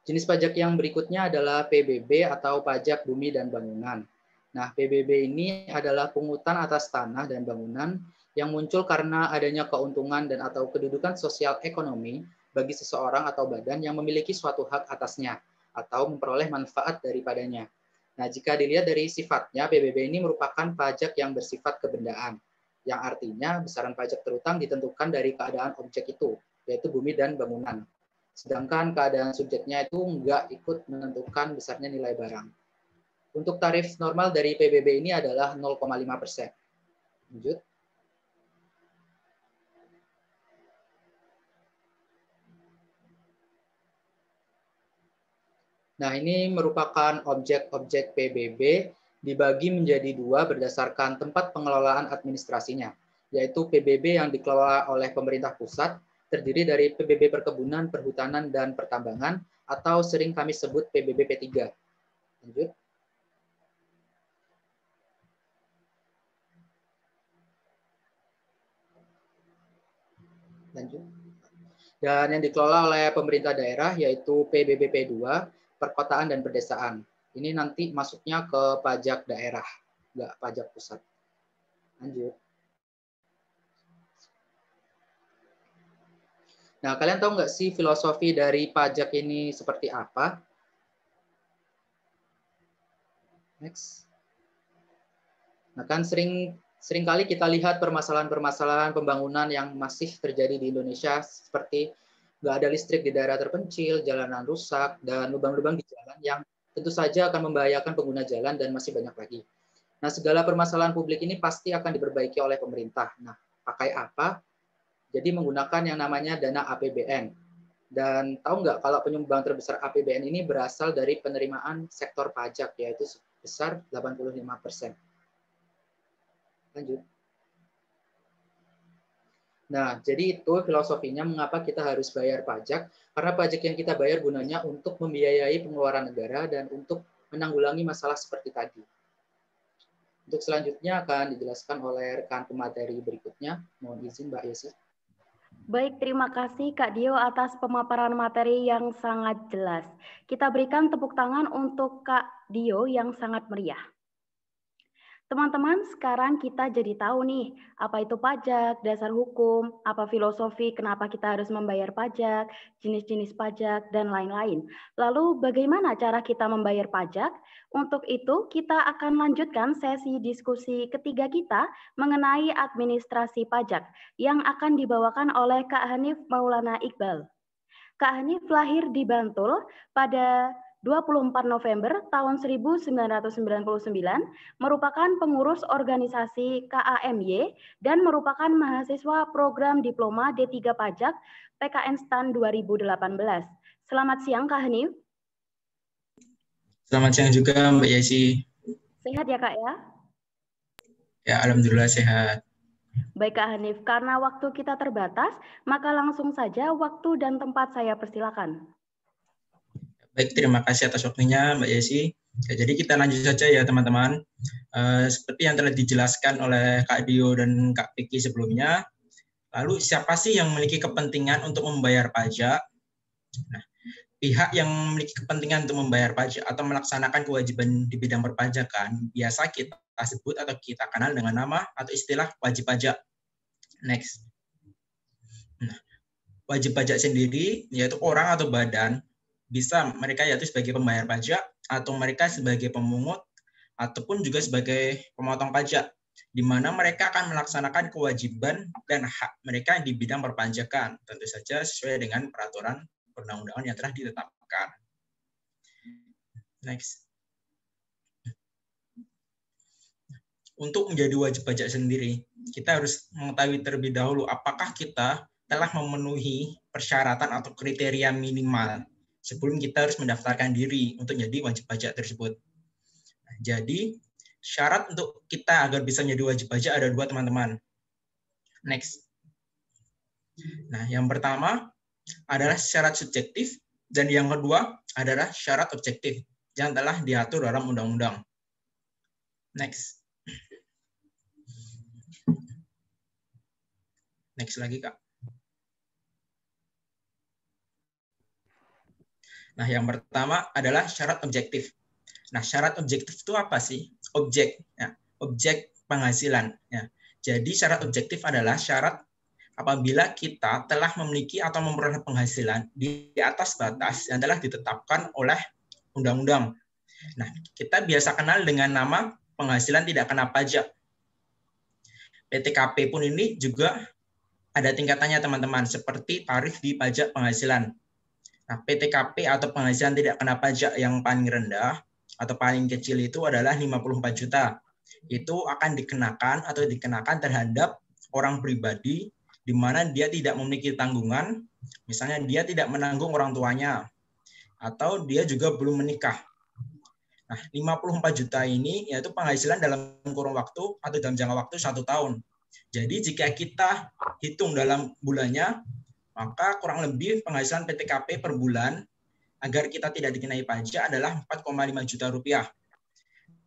Jenis pajak yang berikutnya adalah PBB atau pajak bumi dan bangunan. Nah, PBB ini adalah pungutan atas tanah dan bangunan yang muncul karena adanya keuntungan dan atau kedudukan sosial ekonomi bagi seseorang atau badan yang memiliki suatu hak atasnya atau memperoleh manfaat daripadanya. Nah, jika dilihat dari sifatnya, PBB ini merupakan pajak yang bersifat kebendaan, yang artinya besaran pajak terutang ditentukan dari keadaan objek itu, yaitu bumi dan bangunan. Sedangkan keadaan subjeknya itu enggak ikut menentukan besarnya nilai barang. Untuk tarif normal dari PBB ini adalah 0,5%. Lanjut. Nah, ini merupakan objek-objek PBB dibagi menjadi dua berdasarkan tempat pengelolaan administrasinya, yaitu PBB yang dikelola oleh pemerintah pusat, terdiri dari PBB Perkebunan, Perhutanan, dan Pertambangan, atau sering kami sebut PBB P3. Lanjut. Lanjut. Dan yang dikelola oleh pemerintah daerah, yaitu PBB P2, Perkotaan dan Pedesaan. Ini nanti masuknya ke pajak daerah, nggak pajak pusat. Lanjut. Nah, kalian tahu nggak sih filosofi dari pajak ini seperti apa? Next. Nah, kan sering kali kita lihat permasalahan-permasalahan pembangunan yang masih terjadi di Indonesia, seperti nggak ada listrik di daerah terpencil, jalanan rusak, dan lubang-lubang di jalan yang tentu saja akan membahayakan pengguna jalan dan masih banyak lagi. Nah, segala permasalahan publik ini pasti akan diperbaiki oleh pemerintah. Nah, pakai apa? Jadi menggunakan yang namanya dana APBN. Dan tahu nggak kalau penyumbang terbesar APBN ini berasal dari penerimaan sektor pajak, yaitu sebesar 85%. Lanjut. Nah, jadi itu filosofinya mengapa kita harus bayar pajak, karena pajak yang kita bayar gunanya untuk membiayai pengeluaran negara dan untuk menanggulangi masalah seperti tadi. Untuk selanjutnya akan dijelaskan oleh rekan pemateri berikutnya. Mohon izin Mbak Yesi. Baik, terima kasih Kak Dio atas pemaparan materi yang sangat jelas. Kita berikan tepuk tangan untuk Kak Dio yang sangat meriah. Teman-teman, sekarang kita jadi tahu nih, apa itu pajak, dasar hukum, apa filosofi, kenapa kita harus membayar pajak, jenis-jenis pajak, dan lain-lain. Lalu bagaimana cara kita membayar pajak? Untuk itu, kita akan lanjutkan sesi diskusi ketiga kita mengenai administrasi pajak yang akan dibawakan oleh Kak Hanif Maulana Iqbal. Kak Hanif lahir di Bantul pada 24 November tahun 1999, merupakan pengurus organisasi KAMY dan merupakan mahasiswa program Diploma D3 Pajak PKN STAN 2018. Selamat siang Kak Hanif. Selamat siang juga Mbak Yesi. Sehat ya Kak ya? Ya, alhamdulillah sehat. Baik Kak Hanif, karena waktu kita terbatas, maka langsung saja waktu dan tempat saya persilakan. Baik, terima kasih atas waktunya Mbak Yesi. Ya, jadi kita lanjut saja ya teman-teman. Seperti yang telah dijelaskan oleh Kak Dio dan Kak Piki sebelumnya, lalu siapa sih yang memiliki kepentingan untuk membayar pajak? Nah, pihak yang memiliki kepentingan untuk membayar pajak atau melaksanakan kewajiban di bidang perpajakan biasa kita sebut atau kita kenal dengan nama atau istilah wajib pajak. Next. Nah, wajib pajak sendiri yaitu orang atau badan, bisa mereka yaitu sebagai pembayar pajak atau mereka sebagai pemungut ataupun juga sebagai pemotong pajak, di mana mereka akan melaksanakan kewajiban dan hak mereka di bidang perpajakan, tentu saja sesuai dengan peraturan perundang-undangan yang telah ditetapkan. Next. Untuk menjadi wajib pajak sendiri, kita harus mengetahui terlebih dahulu apakah kita telah memenuhi persyaratan atau kriteria minimal sebelum kita harus mendaftarkan diri untuk menjadi wajib pajak tersebut. Nah, jadi, syarat untuk kita agar bisa menjadi wajib pajak ada dua, teman-teman. Next. Nah, yang pertama, adalah syarat subjektif, dan yang kedua adalah syarat objektif yang telah diatur dalam undang-undang. Next. Next lagi, Kak. Nah, yang pertama adalah syarat objektif. Nah, syarat objektif itu apa sih? Objek, ya, objek penghasilan. Ya. Jadi syarat objektif adalah syarat apabila kita telah memiliki atau memperoleh penghasilan di atas batas yang telah ditetapkan oleh undang-undang. Nah, kita biasa kenal dengan nama penghasilan tidak kena pajak. PTKP pun ini juga ada tingkatannya, teman-teman, seperti tarif di pajak penghasilan. Nah, PTKP atau penghasilan tidak kena pajak yang paling rendah atau paling kecil itu adalah 54 juta. Itu akan dikenakan terhadap orang pribadi di mana dia tidak memiliki tanggungan, misalnya dia tidak menanggung orang tuanya, atau dia juga belum menikah. Nah, 54 juta ini yaitu penghasilan dalam kurun waktu atau dalam jangka waktu 1 tahun. Jadi jika kita hitung dalam bulannya, maka kurang lebih penghasilan PTKP per bulan agar kita tidak dikenai pajak adalah 4,5 juta rupiah.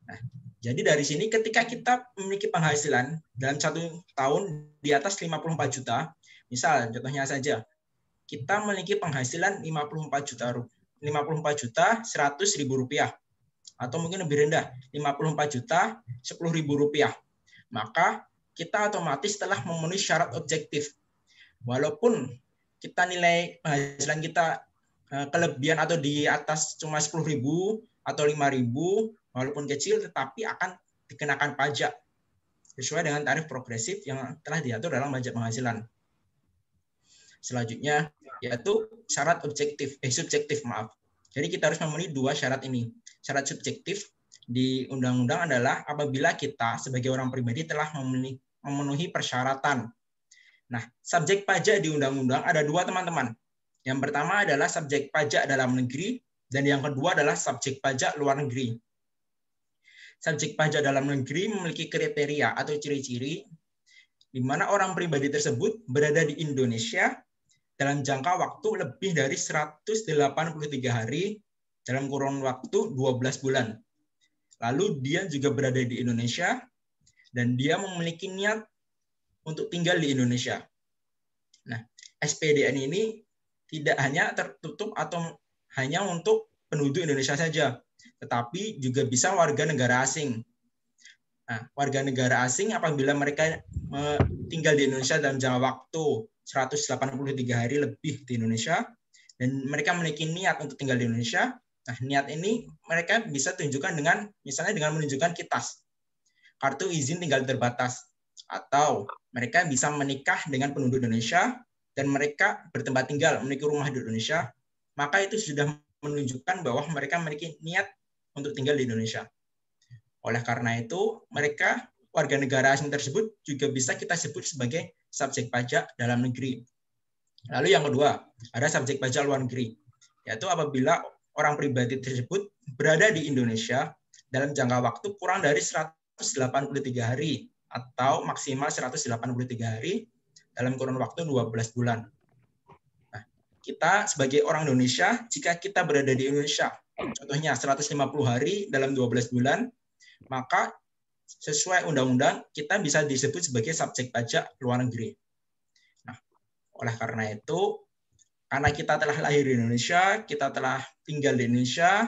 Nah, jadi dari sini ketika kita memiliki penghasilan dalam 1 tahun di atas 54 juta, misal contohnya saja, kita memiliki penghasilan 54 juta 100.000 rupiah, atau mungkin lebih rendah, 54 juta 10.000 rupiah. Maka kita otomatis telah memenuhi syarat objektif. Walaupun kita nilai penghasilan kita kelebihan atau di atas cuma 10.000 atau 5.000, walaupun kecil, tetapi akan dikenakan pajak sesuai dengan tarif progresif yang telah diatur dalam pajak penghasilan. Selanjutnya yaitu syarat subjektif. Jadi kita harus memenuhi 2 syarat ini. Syarat subjektif di undang-undang adalah apabila kita sebagai orang pribadi telah memenuhi persyaratan. Nah, subjek pajak di undang-undang ada 2, teman-teman. Yang pertama adalah subjek pajak dalam negeri, dan yang kedua adalah subjek pajak luar negeri. Subjek pajak dalam negeri memiliki kriteria atau ciri-ciri di mana orang pribadi tersebut berada di Indonesia dalam jangka waktu lebih dari 183 hari dalam kurun waktu 12 bulan. Lalu dia juga berada di Indonesia dan dia memiliki niat untuk tinggal di Indonesia. Nah, SPDN ini tidak hanya tertutup atau hanya untuk penduduk Indonesia saja, tetapi juga bisa warga negara asing. Nah, warga negara asing apabila mereka tinggal di Indonesia dalam jangka waktu 183 hari lebih di Indonesia, dan mereka memiliki niat untuk tinggal di Indonesia, nah niat ini mereka bisa tunjukkan dengan, misalnya dengan menunjukkan KITAS, kartu izin tinggal terbatas, atau mereka bisa menikah dengan penduduk Indonesia dan mereka bertempat tinggal, memiliki rumah di Indonesia, maka itu sudah menunjukkan bahwa mereka memiliki niat untuk tinggal di Indonesia. Oleh karena itu, mereka, warga negara asing tersebut juga bisa kita sebut sebagai subjek pajak dalam negeri. Lalu yang kedua, ada subjek pajak luar negeri, yaitu apabila orang pribadi tersebut berada di Indonesia dalam jangka waktu kurang dari 183 hari atau maksimal 183 hari dalam kurun waktu 12 bulan. Nah, kita sebagai orang Indonesia, jika kita berada di Indonesia, contohnya 150 hari dalam 12 bulan, maka sesuai undang-undang kita bisa disebut sebagai subjek pajak luar negeri. Nah, oleh karena itu, karena kita telah lahir di Indonesia, kita telah tinggal di Indonesia,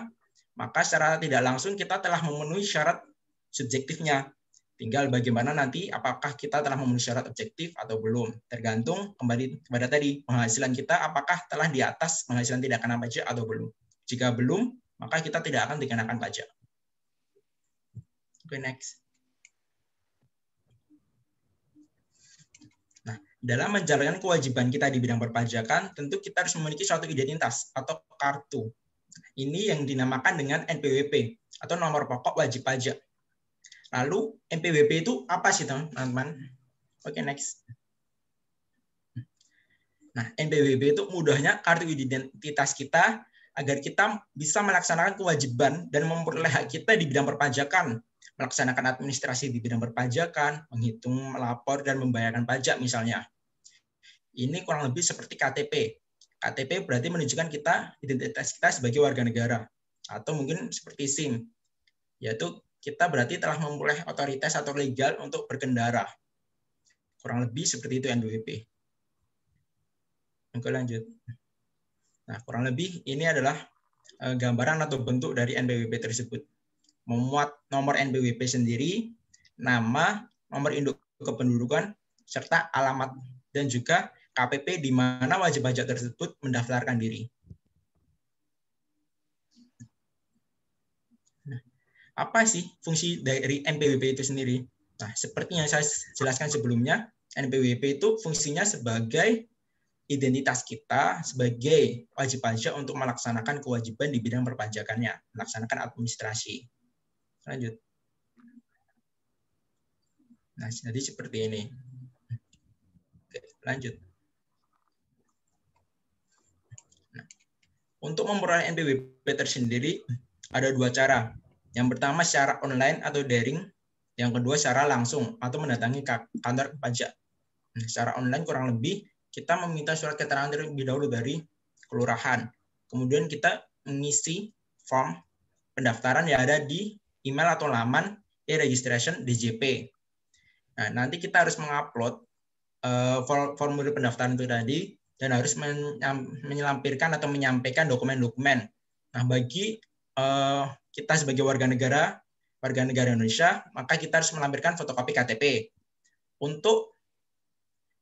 maka secara tidak langsung kita telah memenuhi syarat subjektifnya. Tinggal bagaimana nanti apakah kita telah memenuhi syarat objektif atau belum. Tergantung kembali kepada tadi, penghasilan kita apakah telah di atas penghasilan tidak kena pajak atau belum. Jika belum, maka kita tidak akan dikenakan pajak. Oke, next. Nah, dalam menjalankan kewajiban kita di bidang perpajakan, tentu kita harus memiliki suatu identitas atau kartu. Ini yang dinamakan dengan NPWP atau nomor pokok wajib pajak. Lalu NPWP itu apa sih, teman-teman? Oke, next. Nah, NPWP itu mudahnya kartu identitas kita agar kita bisa melaksanakan kewajiban dan memperoleh hak kita di bidang perpajakan, melaksanakan administrasi di bidang perpajakan, menghitung, melapor, dan membayarkan pajak misalnya. Ini kurang lebih seperti KTP. KTP berarti menunjukkan identitas kita sebagai warga negara, atau mungkin seperti SIM, yaitu kita berarti telah memperoleh otoritas atau legal untuk berkendara. Kurang lebih seperti itu NPWP. Oke, lanjut. Nah, kurang lebih ini adalah gambaran atau bentuk dari NPWP tersebut. Memuat nomor NPWP sendiri, nama, nomor induk kependudukan, serta alamat, dan juga KPP di mana wajib pajak tersebut mendaftarkan diri. Nah, apa sih fungsi dari NPWP itu sendiri? Nah, seperti yang saya jelaskan sebelumnya, NPWP itu fungsinya sebagai identitas kita sebagai wajib pajak untuk melaksanakan kewajiban di bidang perpajakannya, melaksanakan administrasi. Lanjut. Nah, jadi seperti ini. Oke, lanjut. Untuk memperoleh NPWP tersendiri ada dua cara. Yang pertama secara online atau daring, yang kedua secara langsung atau mendatangi kantor pajak. Secara online kurang lebih kita meminta surat keterangan terlebih dahulu dari kelurahan. Kemudian kita mengisi form pendaftaran yang ada di email atau laman e-registration DJP. Nah, nanti kita harus mengupload formulir pendaftaran itu tadi, dan harus menyelampirkan atau menyampaikan dokumen-dokumen. Nah, bagi kita sebagai warga negara Indonesia, maka kita harus melampirkan fotokopi KTP. Untuk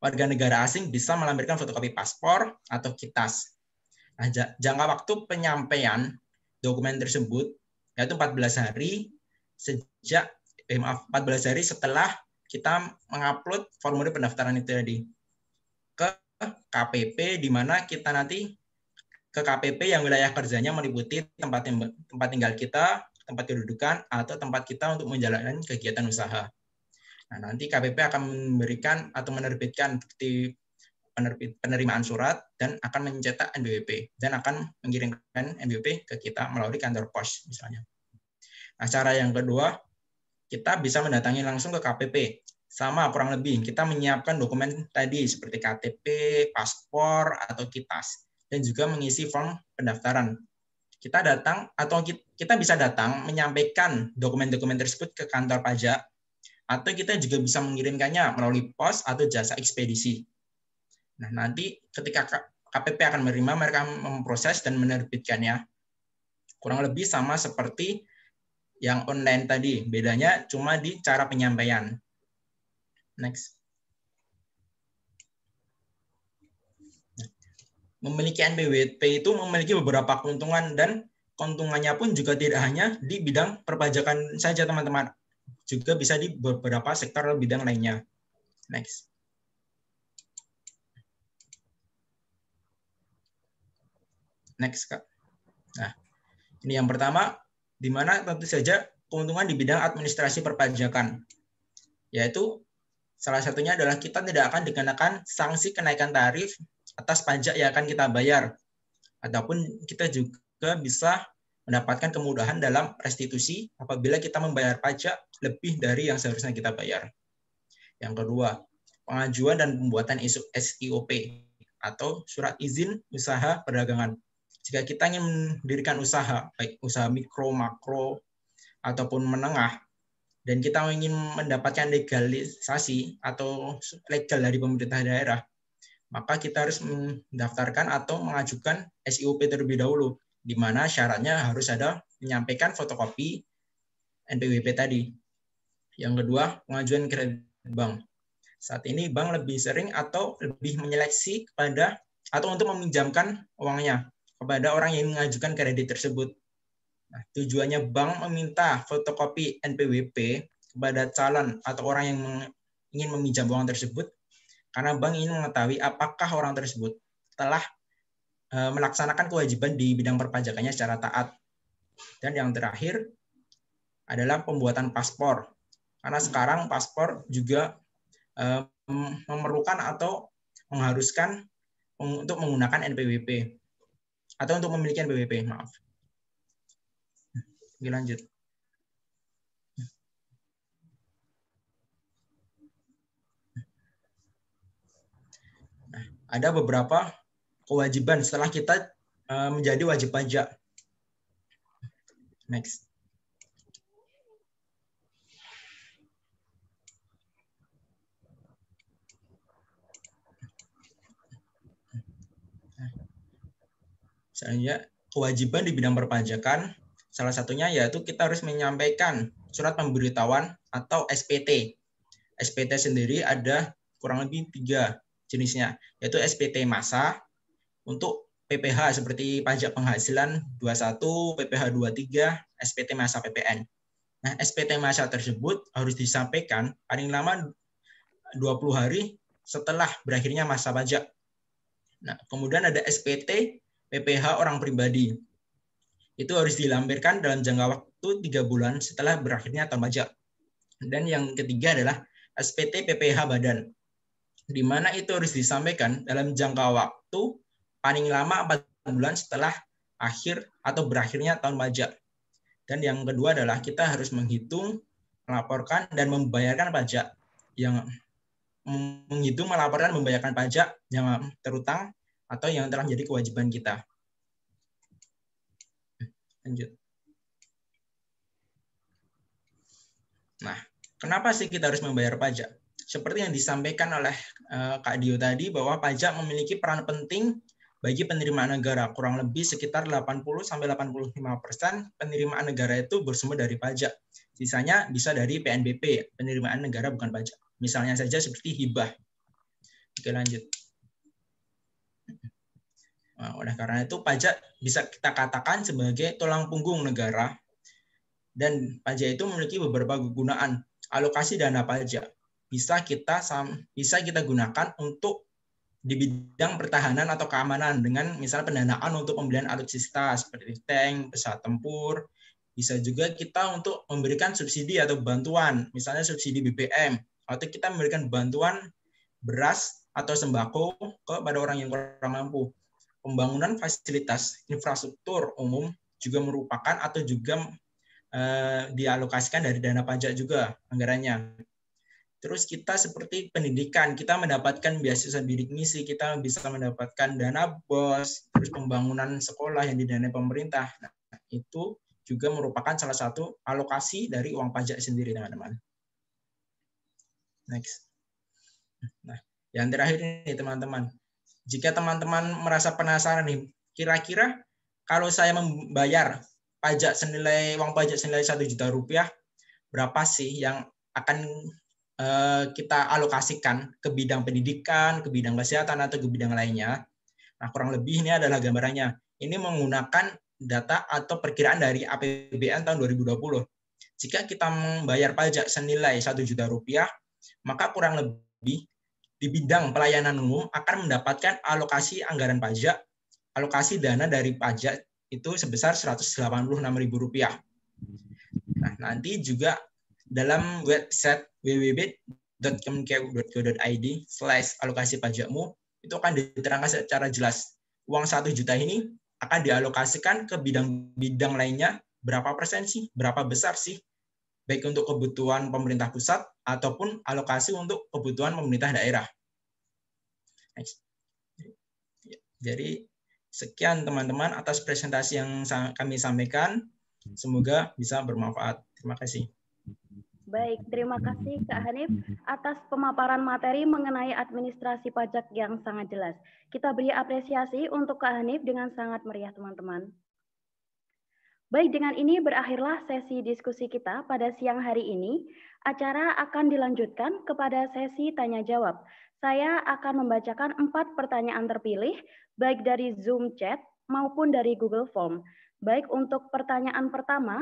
warga negara asing bisa melampirkan fotokopi paspor atau KITAS. Nah, jangka waktu penyampaian dokumen tersebut yaitu 14 hari 14 hari setelah kita mengupload formulir pendaftaran itu tadi ke KPP, di mana kita nanti ke KPP yang wilayah kerjanya meliputi tempat tinggal kita, tempat kedudukan, atau tempat kita untuk menjalankan kegiatan usaha. Nah, nanti KPP akan memberikan atau menerbitkan bukti penerimaan surat dan akan mencetak NPWP dan akan mengirimkan NPWP ke kita melalui kantor pos misalnya. Nah, cara yang kedua, kita bisa mendatangi langsung ke KPP. Sama kurang lebih, kita menyiapkan dokumen tadi seperti KTP, paspor, atau KITAS, dan juga mengisi form pendaftaran. Kita datang atau kita bisa datang menyampaikan dokumen-dokumen tersebut ke kantor pajak, atau kita juga bisa mengirimkannya melalui pos atau jasa ekspedisi. Nah, nanti ketika KPP akan menerima, mereka memproses dan menerbitkannya. Kurang lebih sama seperti yang online tadi, bedanya cuma di cara penyampaian. Next. Memiliki NPWP itu memiliki beberapa keuntungan, dan keuntungannya pun juga tidak hanya di bidang perpajakan saja, teman-teman. Juga bisa di beberapa sektor bidang lainnya. Next. Next, Kak. Nah, ini yang pertama, di mana tentu saja keuntungan di bidang administrasi perpajakan, yaitu salah satunya adalah kita tidak akan dikenakan sanksi kenaikan tarif atas pajak yang akan kita bayar, ataupun kita juga bisa mendapatkan kemudahan dalam restitusi apabila kita membayar pajak lebih dari yang seharusnya kita bayar. Yang kedua, pengajuan dan pembuatan SIOP atau surat izin usaha perdagangan. Jika kita ingin mendirikan usaha, baik usaha mikro, makro, ataupun menengah, dan kita ingin mendapatkan legalisasi atau legal dari pemerintah daerah, maka kita harus mendaftarkan atau mengajukan SIOP terlebih dahulu, di mana syaratnya harus ada menyampaikan fotokopi NPWP tadi. Yang kedua, pengajuan kredit bank. Saat ini bank lebih sering atau lebih menyeleksi kepada atau untuk meminjamkan uangnya kepada orang yang mengajukan kredit tersebut. Nah, tujuannya bank meminta fotokopi NPWP kepada calon atau orang yang ingin meminjam uang tersebut, karena bank ingin mengetahui apakah orang tersebut telah melaksanakan kewajiban di bidang perpajakannya secara taat. Dan yang terakhir adalah pembuatan paspor, karena sekarang paspor juga memerlukan atau mengharuskan untuk menggunakan NPWP atau untuk memiliki NPWP, maaf. Oke, lanjut. Nah, ada beberapa kewajiban setelah kita menjadi wajib pajak. Next. Selanjutnya, kewajiban di bidang perpajakan, salah satunya yaitu kita harus menyampaikan surat pemberitahuan atau SPT. SPT sendiri ada kurang lebih 3 jenisnya, yaitu SPT massa untuk PPH seperti pajak penghasilan 21, PPH 23, SPT massa PPN. Nah, SPT massa tersebut harus disampaikan paling lama 20 hari setelah berakhirnya masa pajak. Nah, kemudian ada SPT PPH orang pribadi. Itu harus dilampirkan dalam jangka waktu 3 bulan setelah berakhirnya tahun pajak. Dan yang ketiga adalah SPT PPH badan, di mana itu harus disampaikan dalam jangka waktu paling lama 4 bulan setelah akhir atau berakhirnya tahun pajak. Dan yang kedua adalah kita harus menghitung, melaporkan, dan membayarkan pajak. Yang menghitung, melaporkan, membayarkan pajak yang terutang atau yang telah menjadi kewajiban kita. Lanjut. Nah, kenapa sih kita harus membayar pajak? Seperti yang disampaikan oleh Kak Dio tadi, bahwa pajak memiliki peran penting bagi penerimaan negara. Kurang lebih sekitar 80-85% penerimaan negara itu bersumber dari pajak. Sisanya bisa dari PNBP, penerimaan negara bukan pajak. Misalnya saja seperti hibah. Oke, lanjut. Nah, oleh karena itu, pajak bisa kita katakan sebagai tulang punggung negara. Dan pajak itu memiliki beberapa kegunaan. Alokasi dana pajak bisa kita gunakan untuk di bidang pertahanan atau keamanan dengan misalnya pendanaan untuk pembelian alutsista seperti tank, pesawat tempur. Bisa juga kita untuk memberikan subsidi atau bantuan, misalnya subsidi BBM, atau kita memberikan bantuan beras atau sembako kepada orang yang kurang mampu. Pembangunan fasilitas infrastruktur umum juga merupakan atau juga dialokasikan dari dana pajak juga anggarannya. Terus kita seperti pendidikan, kita mendapatkan beasiswa bidik misi, kita bisa mendapatkan dana BOS, terus pembangunan sekolah yang didanai pemerintah. Nah, itu juga merupakan salah satu alokasi dari uang pajak sendiri, teman-teman. Next. Nah, yang terakhir ini, teman-teman. Jika teman-teman merasa penasaran nih, kira-kira kalau saya membayar uang pajak senilai 1 juta rupiah, berapa sih yang akan kita alokasikan ke bidang pendidikan, ke bidang kesehatan, atau ke bidang lainnya? Nah, kurang lebih ini adalah gambarannya. Ini menggunakan data atau perkiraan dari APBN tahun 2020. Jika kita membayar pajak senilai 1 juta rupiah, maka kurang lebih di bidang pelayanan umum akan mendapatkan alokasi anggaran pajak, alokasi dana dari pajak itu sebesar Rp186.000. Nah, nanti juga dalam website www.kemenkeu.go.id/alokasi pajakmu itu akan diterangkan secara jelas. Uang 1 juta ini akan dialokasikan ke bidang-bidang lainnya, berapa persen sih, berapa besar sih, baik untuk kebutuhan pemerintah pusat ataupun alokasi untuk kebutuhan pemerintah daerah. Next. Jadi sekian teman-teman atas presentasi yang kami sampaikan. Semoga bisa bermanfaat. Terima kasih. Baik, terima kasih Kak Hanif atas pemaparan materi mengenai administrasi pajak yang sangat jelas. Kita beri apresiasi untuk Kak Hanif dengan sangat meriah, teman-teman. Baik, dengan ini berakhirlah sesi diskusi kita pada siang hari ini. Acara akan dilanjutkan kepada sesi tanya-jawab. Saya akan membacakan 4 pertanyaan terpilih, baik dari Zoom Chat maupun dari Google Form. Baik, untuk pertanyaan pertama,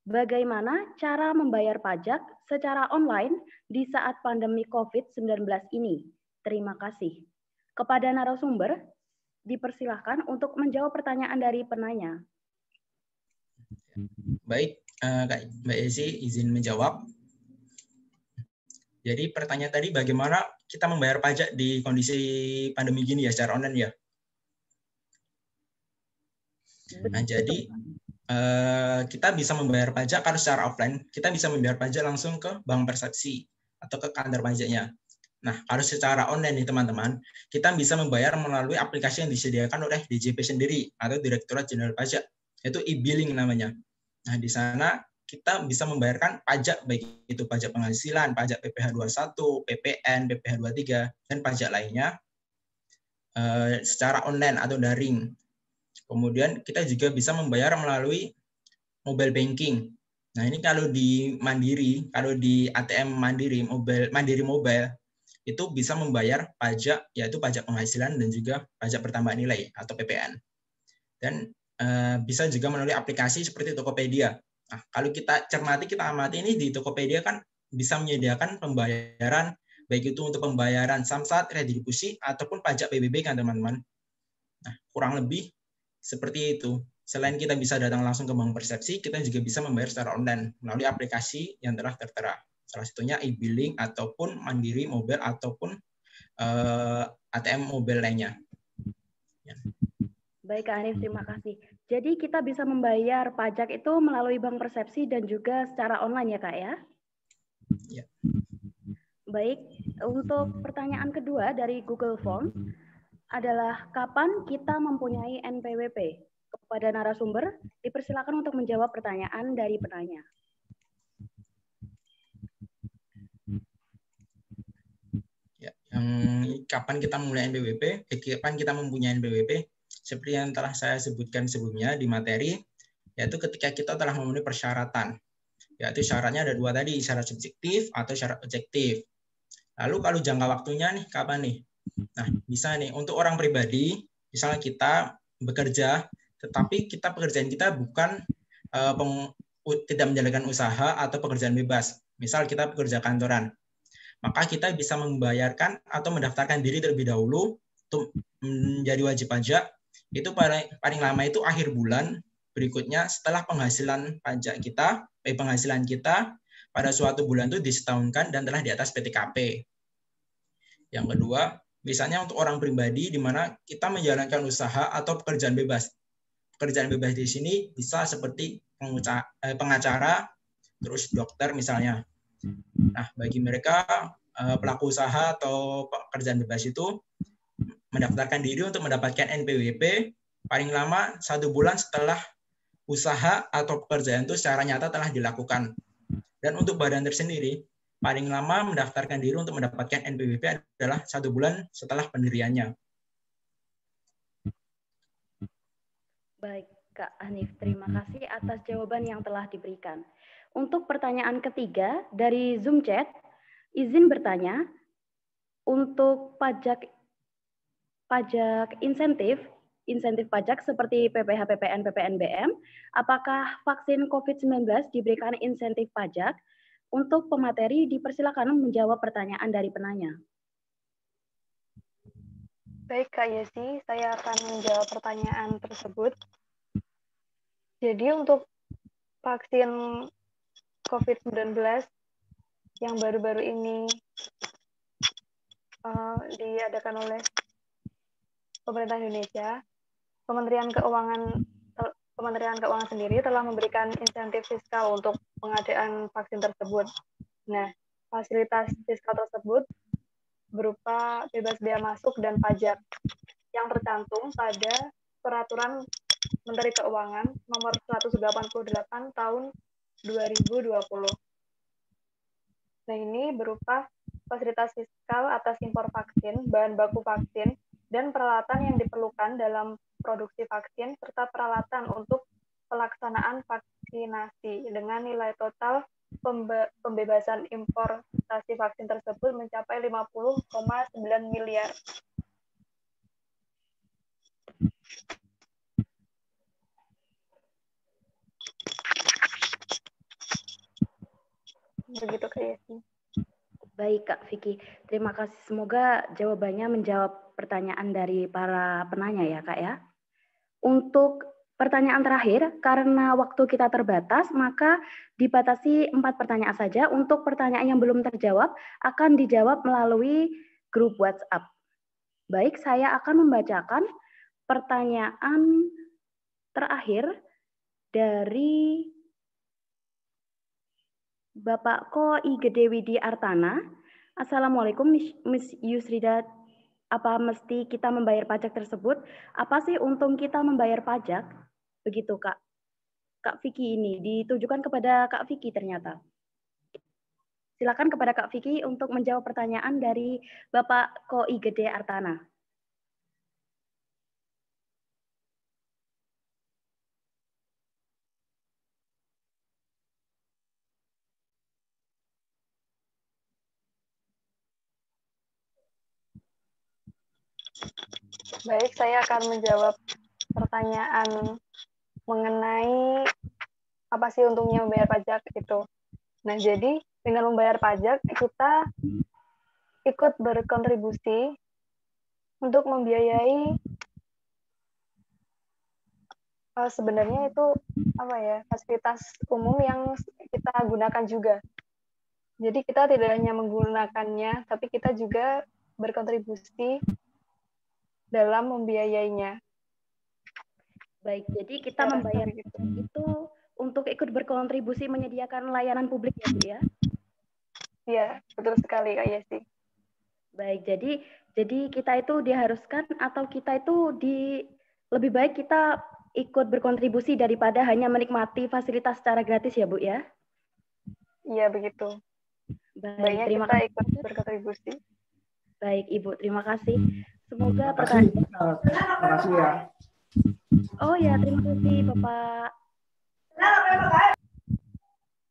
bagaimana cara membayar pajak secara online di saat pandemi COVID-19 ini? Terima kasih. Kepada narasumber, dipersilahkan untuk menjawab pertanyaan dari penanya. Baik, Mbak Ezi izin menjawab. Jadi pertanyaan tadi, bagaimana kita membayar pajak di kondisi pandemi gini ya, secara online ya? Nah, jadi kita bisa membayar pajak kalau secara offline, kita bisa membayar pajak langsung ke bank persepsi atau ke kantor pajaknya. Nah, kalau secara online nih teman-teman, kita bisa membayar melalui aplikasi yang disediakan oleh DJP sendiri atau Direktorat Jenderal Pajak, yaitu e-billing namanya. Nah, di sana kita bisa membayarkan pajak, baik itu pajak penghasilan, pajak PPh 21, PPN, PPh 23, dan pajak lainnya secara online atau daring. Kemudian kita juga bisa membayar melalui mobile banking. Nah, ini kalau di Mandiri, kalau di ATM Mandiri, Mandiri Mobile, itu bisa membayar pajak, yaitu pajak penghasilan dan juga pajak pertambahan nilai atau PPN. Dan bisa juga melalui aplikasi seperti Tokopedia. Nah, kalau kita cermati, kita amati ini di Tokopedia kan bisa menyediakan pembayaran, baik itu untuk pembayaran samsat, redistribusi, ataupun pajak PBB kan teman-teman. Nah, kurang lebih seperti itu. Selain kita bisa datang langsung ke Bank Persepsi, kita juga bisa membayar secara online melalui aplikasi yang telah tertera. Salah satunya e-billing ataupun Mandiri Mobile ataupun ATM Mobile lainnya. Ya. Baik Kak Hanif, terima kasih. Jadi kita bisa membayar pajak itu melalui Bank Persepsi dan juga secara online ya Kak ya? Ya. Baik, untuk pertanyaan kedua dari Google Form adalah kapan kita mempunyai NPWP? Kepada narasumber, dipersilakan untuk menjawab pertanyaan dari penanya. Kapan kita mulai NPWP, kapan kita mempunyai NPWP, seperti yang telah saya sebutkan sebelumnya di materi, yaitu ketika kita telah memenuhi persyaratan. Yaitu syaratnya ada dua tadi, syarat subjektif atau syarat objektif. Lalu kalau jangka waktunya nih, kapan nih? Nah, bisa nih, untuk orang pribadi, misalnya kita bekerja, tetapi pekerjaan kita bukan tidak menjalankan usaha atau pekerjaan bebas. Misal kita pekerja kantoran. Maka kita bisa membayarkan atau mendaftarkan diri terlebih dahulu untuk menjadi wajib pajak. Itu paling lama itu akhir bulan berikutnya setelah penghasilan pajak kita, penghasilan kita pada suatu bulan itu disetahunkan dan telah di atas PTKP. Yang kedua, misalnya untuk orang pribadi di mana kita menjalankan usaha atau pekerjaan bebas. Pekerjaan bebas di sini bisa seperti pengacara, terus dokter misalnya. Nah, bagi mereka pelaku usaha atau pekerjaan bebas itu mendaftarkan diri untuk mendapatkan NPWP paling lama 1 bulan setelah usaha atau pekerjaan itu secara nyata telah dilakukan. Dan untuk badan tersendiri, paling lama mendaftarkan diri untuk mendapatkan NPWP adalah 1 bulan setelah pendiriannya. Baik, Kak Hanif, terima kasih atas jawaban yang telah diberikan. Untuk pertanyaan ketiga dari Zoom Chat, izin bertanya, untuk pajak insentif pajak seperti PPh, PPN, PPNBM, apakah vaksin COVID-19 diberikan insentif pajak? Untuk pemateri, dipersilakan menjawab pertanyaan dari penanya. Baik, Kak Yesi, saya akan menjawab pertanyaan tersebut. Jadi untuk vaksin COVID-19 yang baru-baru ini diadakan oleh pemerintah Indonesia, Kementerian Keuangan sendiri telah memberikan insentif fiskal untuk pengadaan vaksin tersebut. Nah, fasilitas fiskal tersebut berupa bebas bea masuk dan pajak yang tercantum pada Peraturan Menteri Keuangan Nomor 188 Tahun 2020. Nah, ini berupa fasilitas fiskal atas impor vaksin, bahan baku vaksin, dan peralatan yang diperlukan dalam produksi vaksin, serta peralatan untuk pelaksanaan vaksinasi dengan nilai total pembebasan importasi vaksin tersebut mencapai 50,9 miliar. Begitu Kak Yesi. Baik Kak Vicky, terima kasih. Semoga jawabannya menjawab pertanyaan dari para penanya ya Kak ya. Untuk pertanyaan terakhir, karena waktu kita terbatas, maka dibatasi 4 pertanyaan saja. Untuk pertanyaan yang belum terjawab, akan dijawab melalui grup WhatsApp. Baik, saya akan membacakan pertanyaan terakhir dari Bapak Ko I Gedewidi Artana. Assalamualaikum, Miss Yusrida. Apa mesti kita membayar pajak tersebut? Apa sih untung kita membayar pajak? Begitu, Kak. Kak Vicky ini ditujukan kepada Kak Vicky ternyata. Silakan kepada Kak Vicky untuk menjawab pertanyaan dari Bapak Koi Gede Artana. Baik, saya akan menjawab pertanyaan mengenai apa sih untungnya membayar pajak itu. Nah, jadi dengan membayar pajak, kita ikut berkontribusi untuk membiayai sebenarnya itu apa ya, fasilitas umum yang kita gunakan juga. Jadi kita tidak hanya menggunakannya, tapi kita juga berkontribusi dalam membiayainya. Baik, jadi kita membayar itu untuk ikut berkontribusi menyediakan layanan publik ya, Bu ya? Iya, betul sekali Kak Yesi. Baik, jadi kita itu diharuskan atau kita itu lebih baik kita ikut berkontribusi daripada hanya menikmati fasilitas secara gratis ya, Bu ya? Iya, begitu. Baik, terima kasih ikut berkontribusi. Baik, Ibu, terima kasih. Semoga pertanyaan. Terima kasih ya. Oh ya, terima kasih Bapak.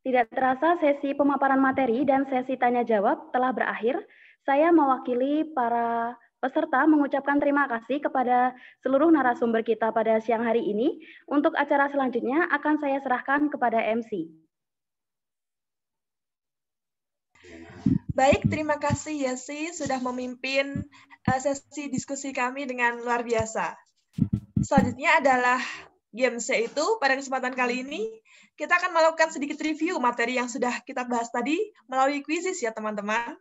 Tidak terasa sesi pemaparan materi dan sesi tanya jawab telah berakhir. Saya mewakili para peserta mengucapkan terima kasih kepada seluruh narasumber kita pada siang hari ini. Untuk acara selanjutnya akan saya serahkan kepada MC. Baik, terima kasih Yesi sudah memimpin sesi diskusi kami dengan luar biasa. Selanjutnya adalah game C itu. Pada kesempatan kali ini, kita akan melakukan sedikit review materi yang sudah kita bahas tadi melalui kuisis ya teman-teman.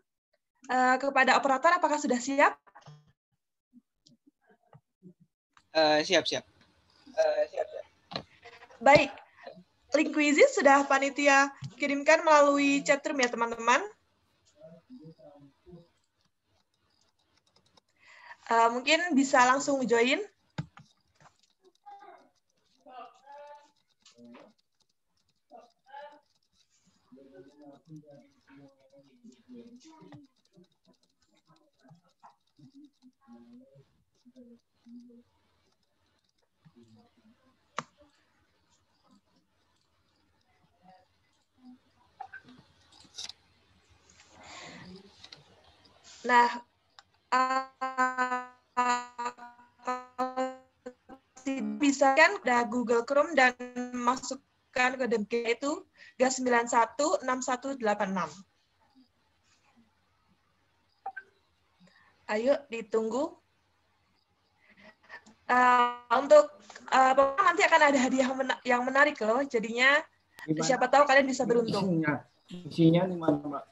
Kepada operator, apakah sudah siap? Siap. Baik, link kuisis sudah panitia kirimkan melalui chat room ya teman-teman. Mungkin bisa langsung join. Nah, bisa kan udah Google Chrome dan masukkan kode GA itu G916186. Ayo ditunggu. Untuk nanti akan ada hadiah yang menarik loh. Jadinya siapa tahu kalian bisa beruntung. Isinya di mana, Mbak?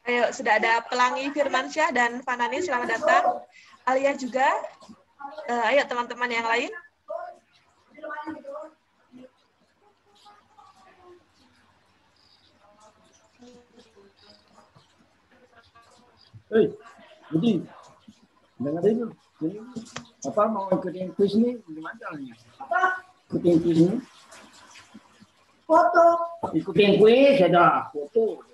Ayo, sudah ada Pelangi Firmansyah dan Fanani, selamat datang. Alia juga. Ayo teman-teman yang lain. Hei, jadi dengerin ini apa mau ikutin kuis ini gimana caranya? Ikutin kuis ini? Foto. Ikutin kuis ada foto.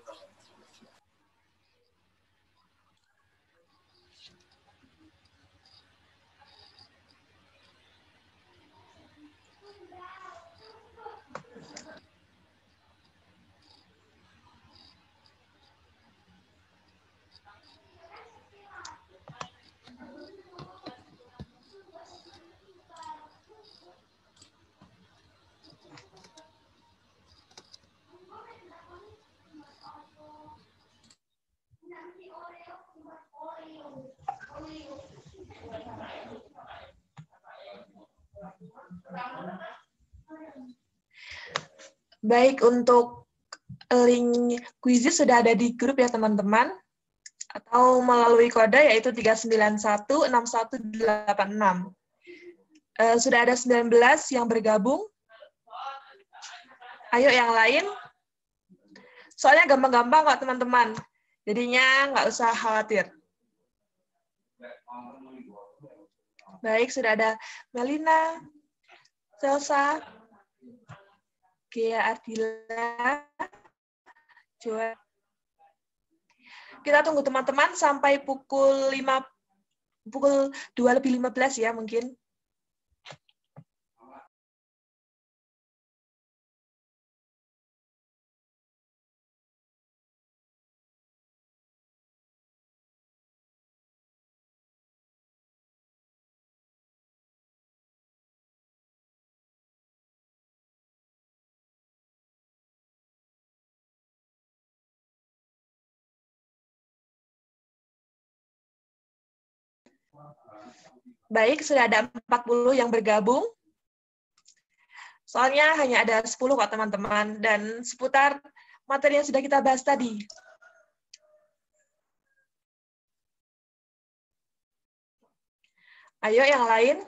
Baik, untuk link kuisis sudah ada di grup ya teman-teman. atau melalui kode yaitu 3916186. Sudah ada 19 yang bergabung. Ayo yang lain. Soalnya gampang-gampang kok teman-teman. Jadinya nggak usah khawatir. Baik, sudah ada Melina, Selsa, Gia Ardila, Joa. Kita tunggu teman-teman sampai pukul 2:15 ya mungkin. Baik, sudah ada 40 yang bergabung. Soalnya hanya ada 10 kok teman-teman, dan seputar materi yang sudah kita bahas tadi. Ayo yang lain.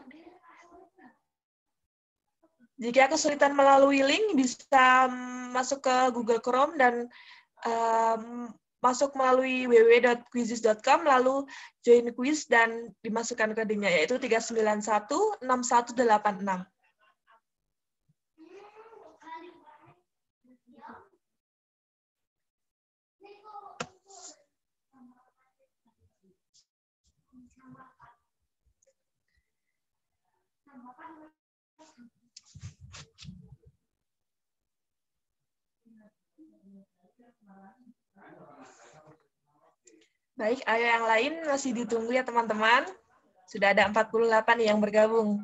Jika kesulitan melalui link, bisa masuk ke Google Chrome dan masuk melalui www.quizizz.com, lalu join quiz dan dimasukkan kodenya, yaitu 3916186. Baik, ayo yang lain masih ditunggu ya teman-teman. Sudah ada 48 yang bergabung.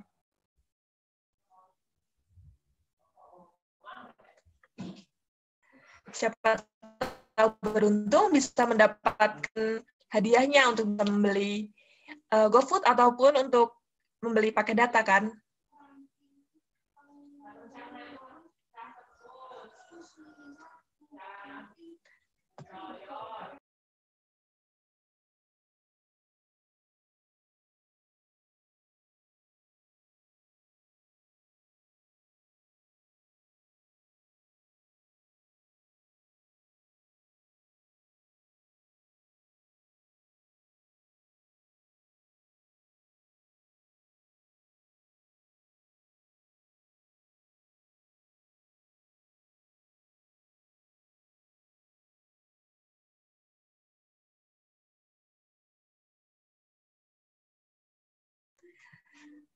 Siapa tahu beruntung bisa mendapatkan hadiahnya untuk membeli GoFood ataupun untuk membeli pakai data kan.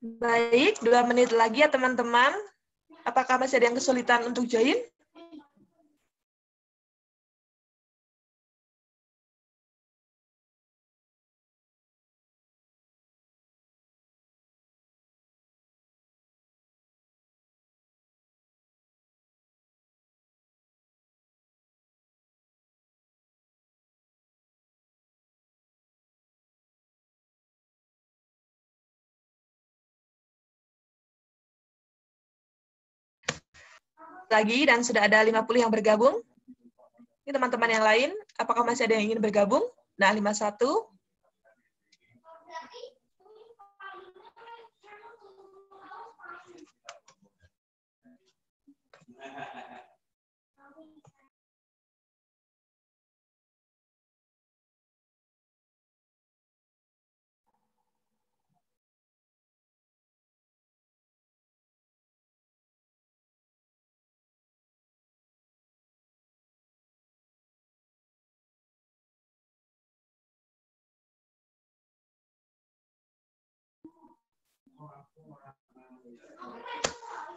Baik, 2 menit lagi ya teman-teman. Apakah masih ada yang kesulitan untuk join? Lagi dan sudah ada 50 yang bergabung. Ini teman-teman yang lain, apakah masih ada yang ingin bergabung? Nah, 51.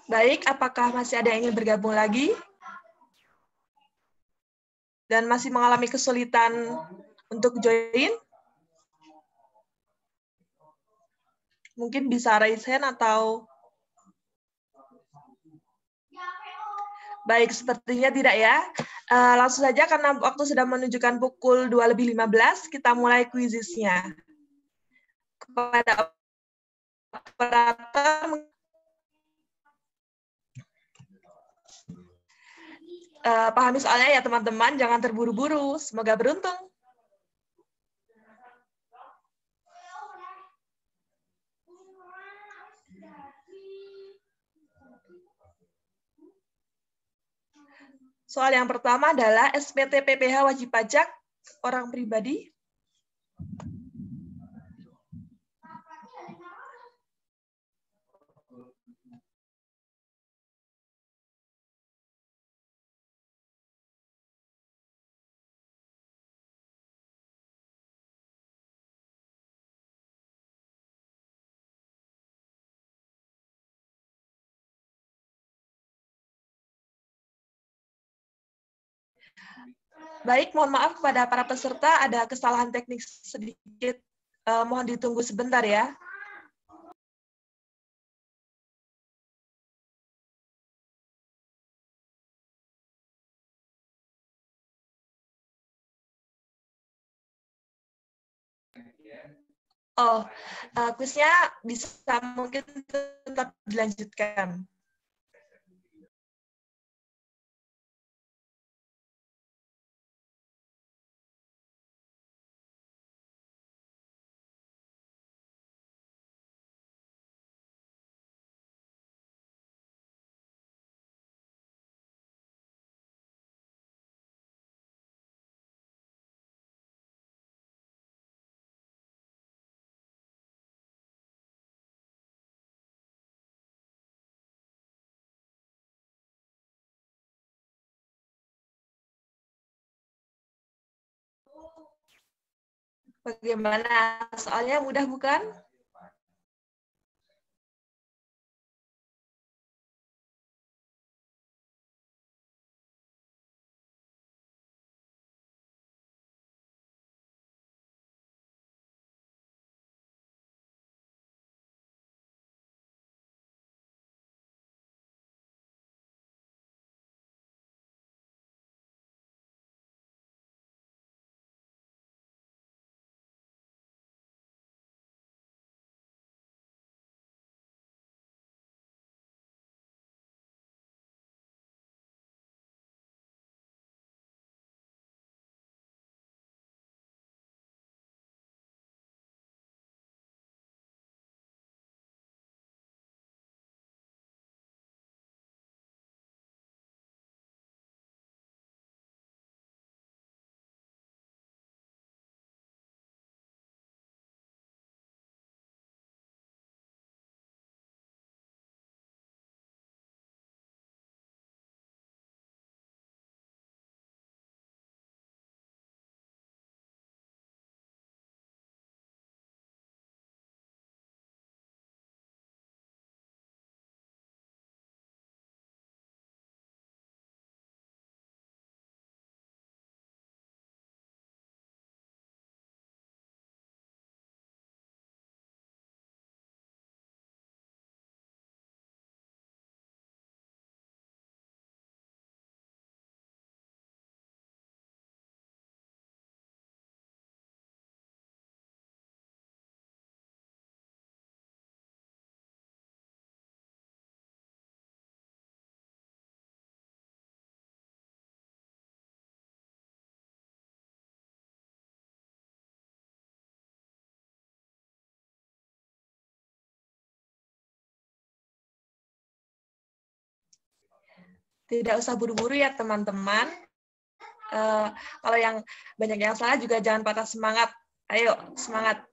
Baik, apakah masih ada yang ingin bergabung lagi? Dan masih mengalami kesulitan untuk join? Mungkin bisa raise hand atau... Baik, sepertinya tidak ya. Langsung saja karena waktu sudah menunjukkan pukul 2:15, kita mulai kuisisnya. Kepada operator, pahami soalnya ya teman-teman, jangan terburu-buru. Semoga beruntung. Soal yang pertama adalah SPT PPh wajib pajak orang pribadi. Baik, mohon maaf kepada para peserta, ada kesalahan teknik sedikit. Mohon ditunggu sebentar ya. Oh, kuisnya bisa mungkin tetap dilanjutkan. Bagaimana? Soalnya mudah bukan? Tidak usah buru-buru ya teman-teman. Kalau yang banyak yang salah juga jangan patah semangat. Ayo, semangat.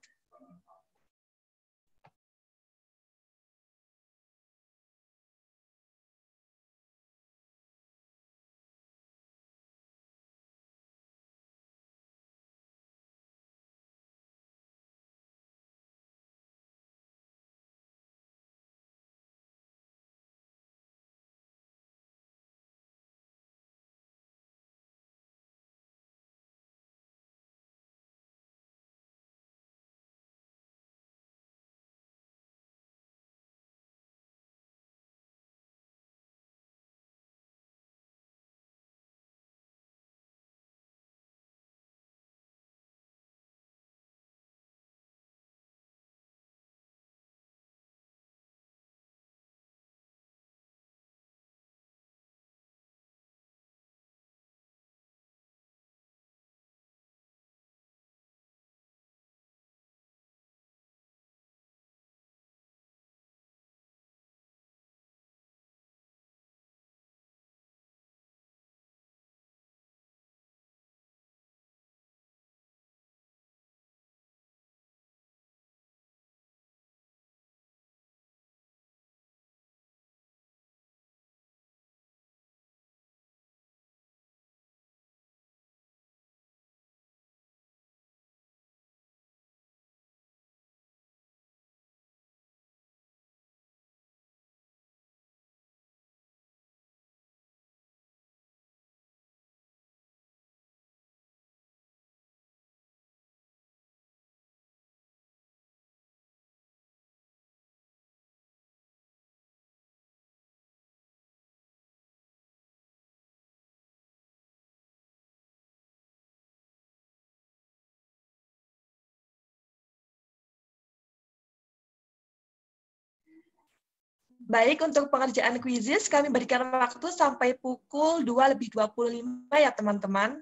Baik, untuk pengerjaan kuisis kami berikan waktu sampai pukul 2:25 ya teman-teman.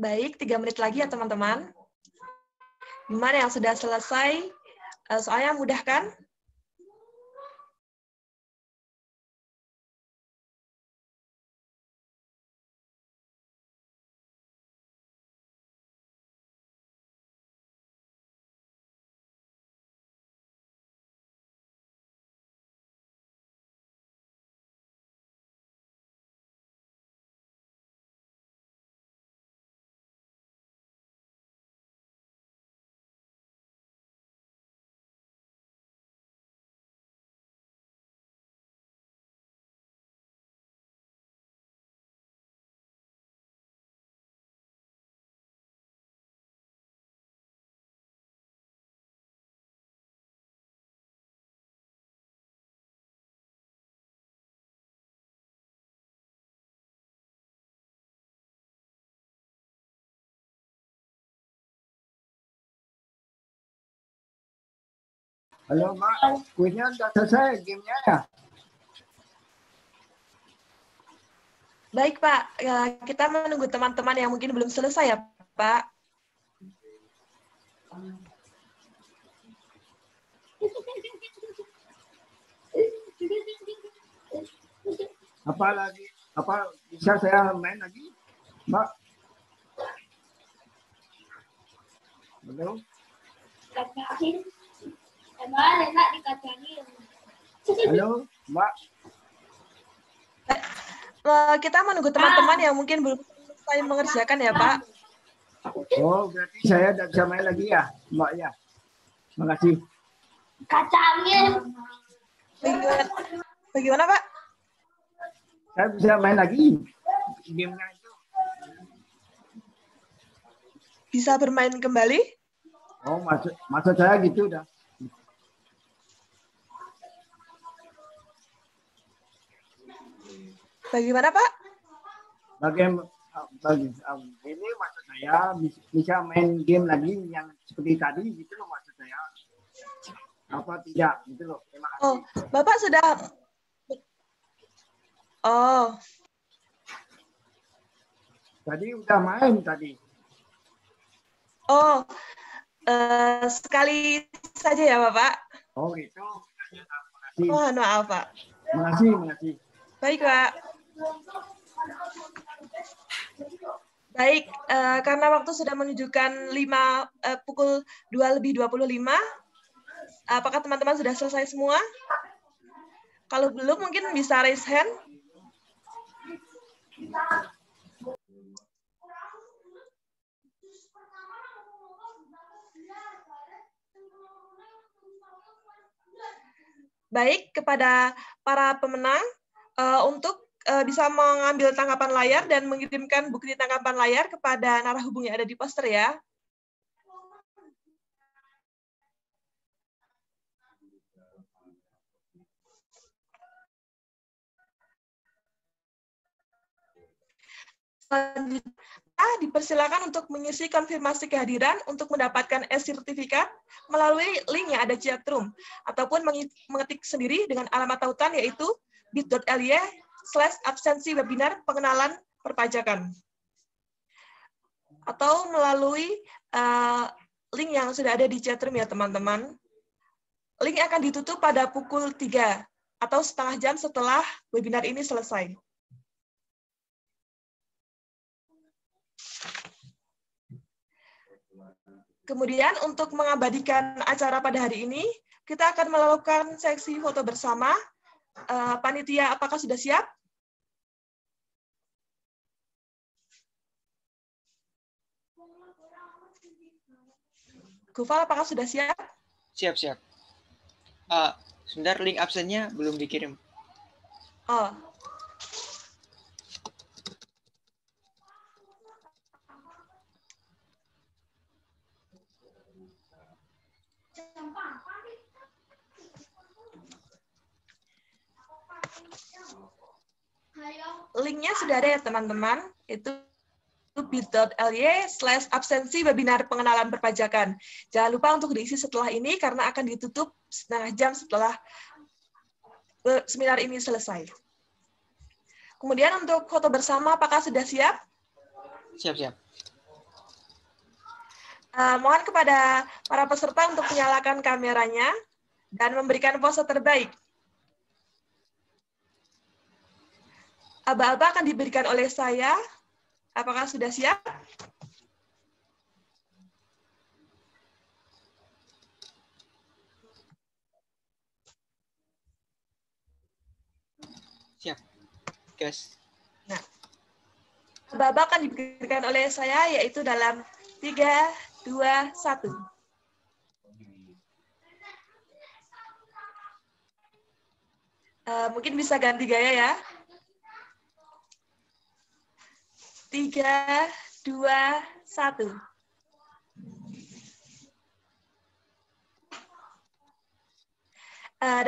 Baik, 3 menit lagi ya teman-teman. Gimana yang sudah selesai? Soalnya mudah kan? Halo Mbak, kuisnya sudah selesai gamenya ya? Baik Pak, kita menunggu teman-teman yang mungkin belum selesai ya Pak. Apa lagi? Apa bisa saya main lagi, Mbak? Halo? Halo, Mbak? Kita menunggu teman-teman yang mungkin belum selesai mengerjakan ya Pak. Oh, berarti saya tidak bisa main lagi ya, Mbak ya? Terima kasih. Kacangnya. Bagaimana Pak? Saya bisa main lagi gamenya itu. Bisa bermain kembali? Oh, maksud saya gitu dah. Bagaimana Pak? Ini maksud saya bisa main game lagi yang seperti tadi gitu loh maksud saya. Apa tidak gitu loh. Terima kasih. Oh, Bapak sudah. Oh. Tadi udah main tadi. Oh, sekali saja ya Bapak. Oh gitu. Terima kasih. Oh, maaf Pak. Terima kasih. Baik Pak. Baik, karena waktu sudah menunjukkan pukul 2:25, apakah teman-teman sudah selesai semua? Kalau belum, mungkin bisa raise hand. Baik, kepada para pemenang, untuk bisa mengambil tangkapan layar dan mengirimkan bukti tangkapan layar kepada narahubung yang ada di poster ya. Selanjutnya dipersilakan untuk mengisi konfirmasi kehadiran untuk mendapatkan e-sertifikat melalui link yang ada di chatroom ataupun mengetik sendiri dengan alamat tautan yaitu bit.ly/absensi webinar pengenalan perpajakan. Atau melalui link yang sudah ada di chatroom ya teman-teman. Link akan ditutup pada pukul 3 atau setengah jam setelah webinar ini selesai. Kemudian untuk mengabadikan acara pada hari ini, kita akan melakukan seksi foto bersama. Panitia, apakah sudah siap? Gufal, apakah sudah siap? Siap, siap. Sebentar, link absennya belum dikirim. Oh. Linknya sudah ada ya teman-teman, itu bit.ly/absensi webinar pengenalan perpajakan. Jangan lupa untuk diisi setelah ini karena akan ditutup setengah jam setelah seminar ini selesai. Kemudian untuk foto bersama, apakah sudah siap? Siap, siap. Mohon kepada para peserta untuk menyalakan kameranya dan memberikan pose terbaik. Aba-aba akan diberikan oleh saya. Apakah sudah siap? Siap. Guys. Nah, aba-aba akan diberikan oleh saya yaitu dalam 3, 2, 1. Mungkin bisa ganti gaya ya. 3, 2, 1.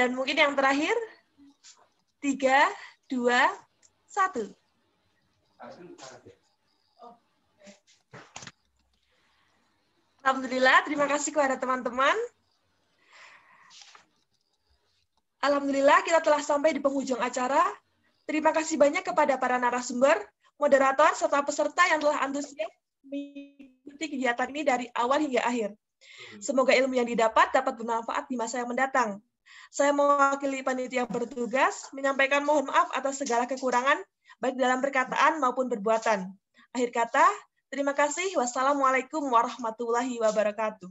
Dan mungkin yang terakhir, 3, 2, 1. Alhamdulillah, terima kasih kepada teman-teman. Alhamdulillah, kita telah sampai di penghujung acara. Terima kasih banyak kepada para narasumber, moderator, serta peserta yang telah antusias mengikuti kegiatan ini dari awal hingga akhir. Semoga ilmu yang dapat bermanfaat di masa yang mendatang. Saya mewakili panitia bertugas, menyampaikan mohon maaf atas segala kekurangan, baik dalam perkataan maupun perbuatan. Akhir kata, terima kasih. Wassalamualaikum warahmatullahi wabarakatuh.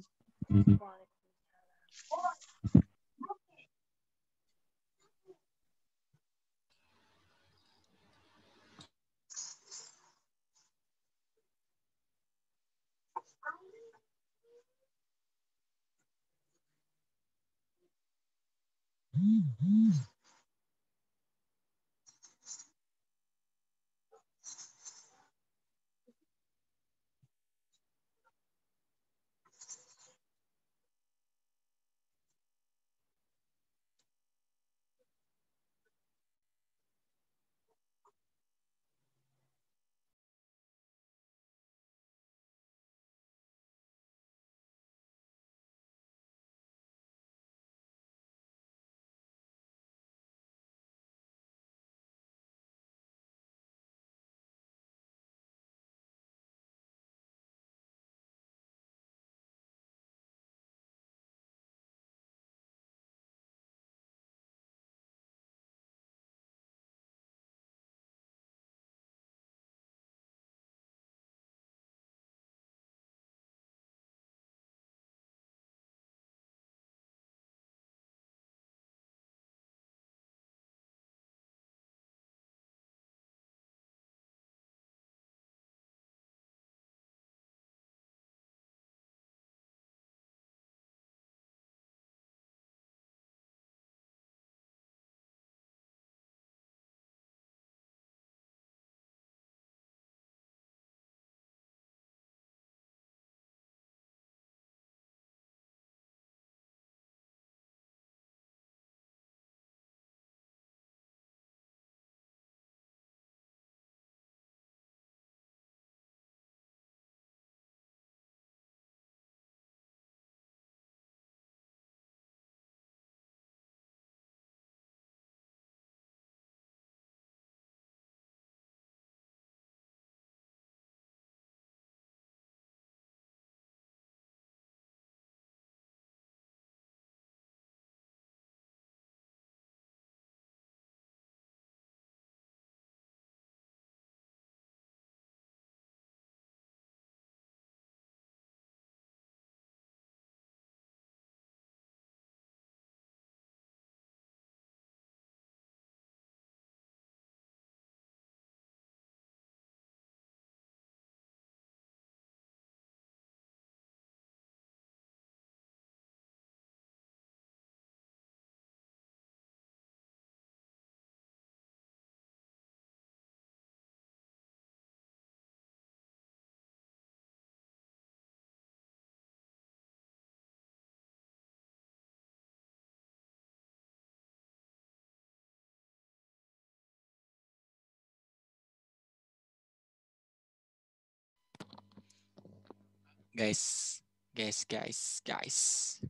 guys.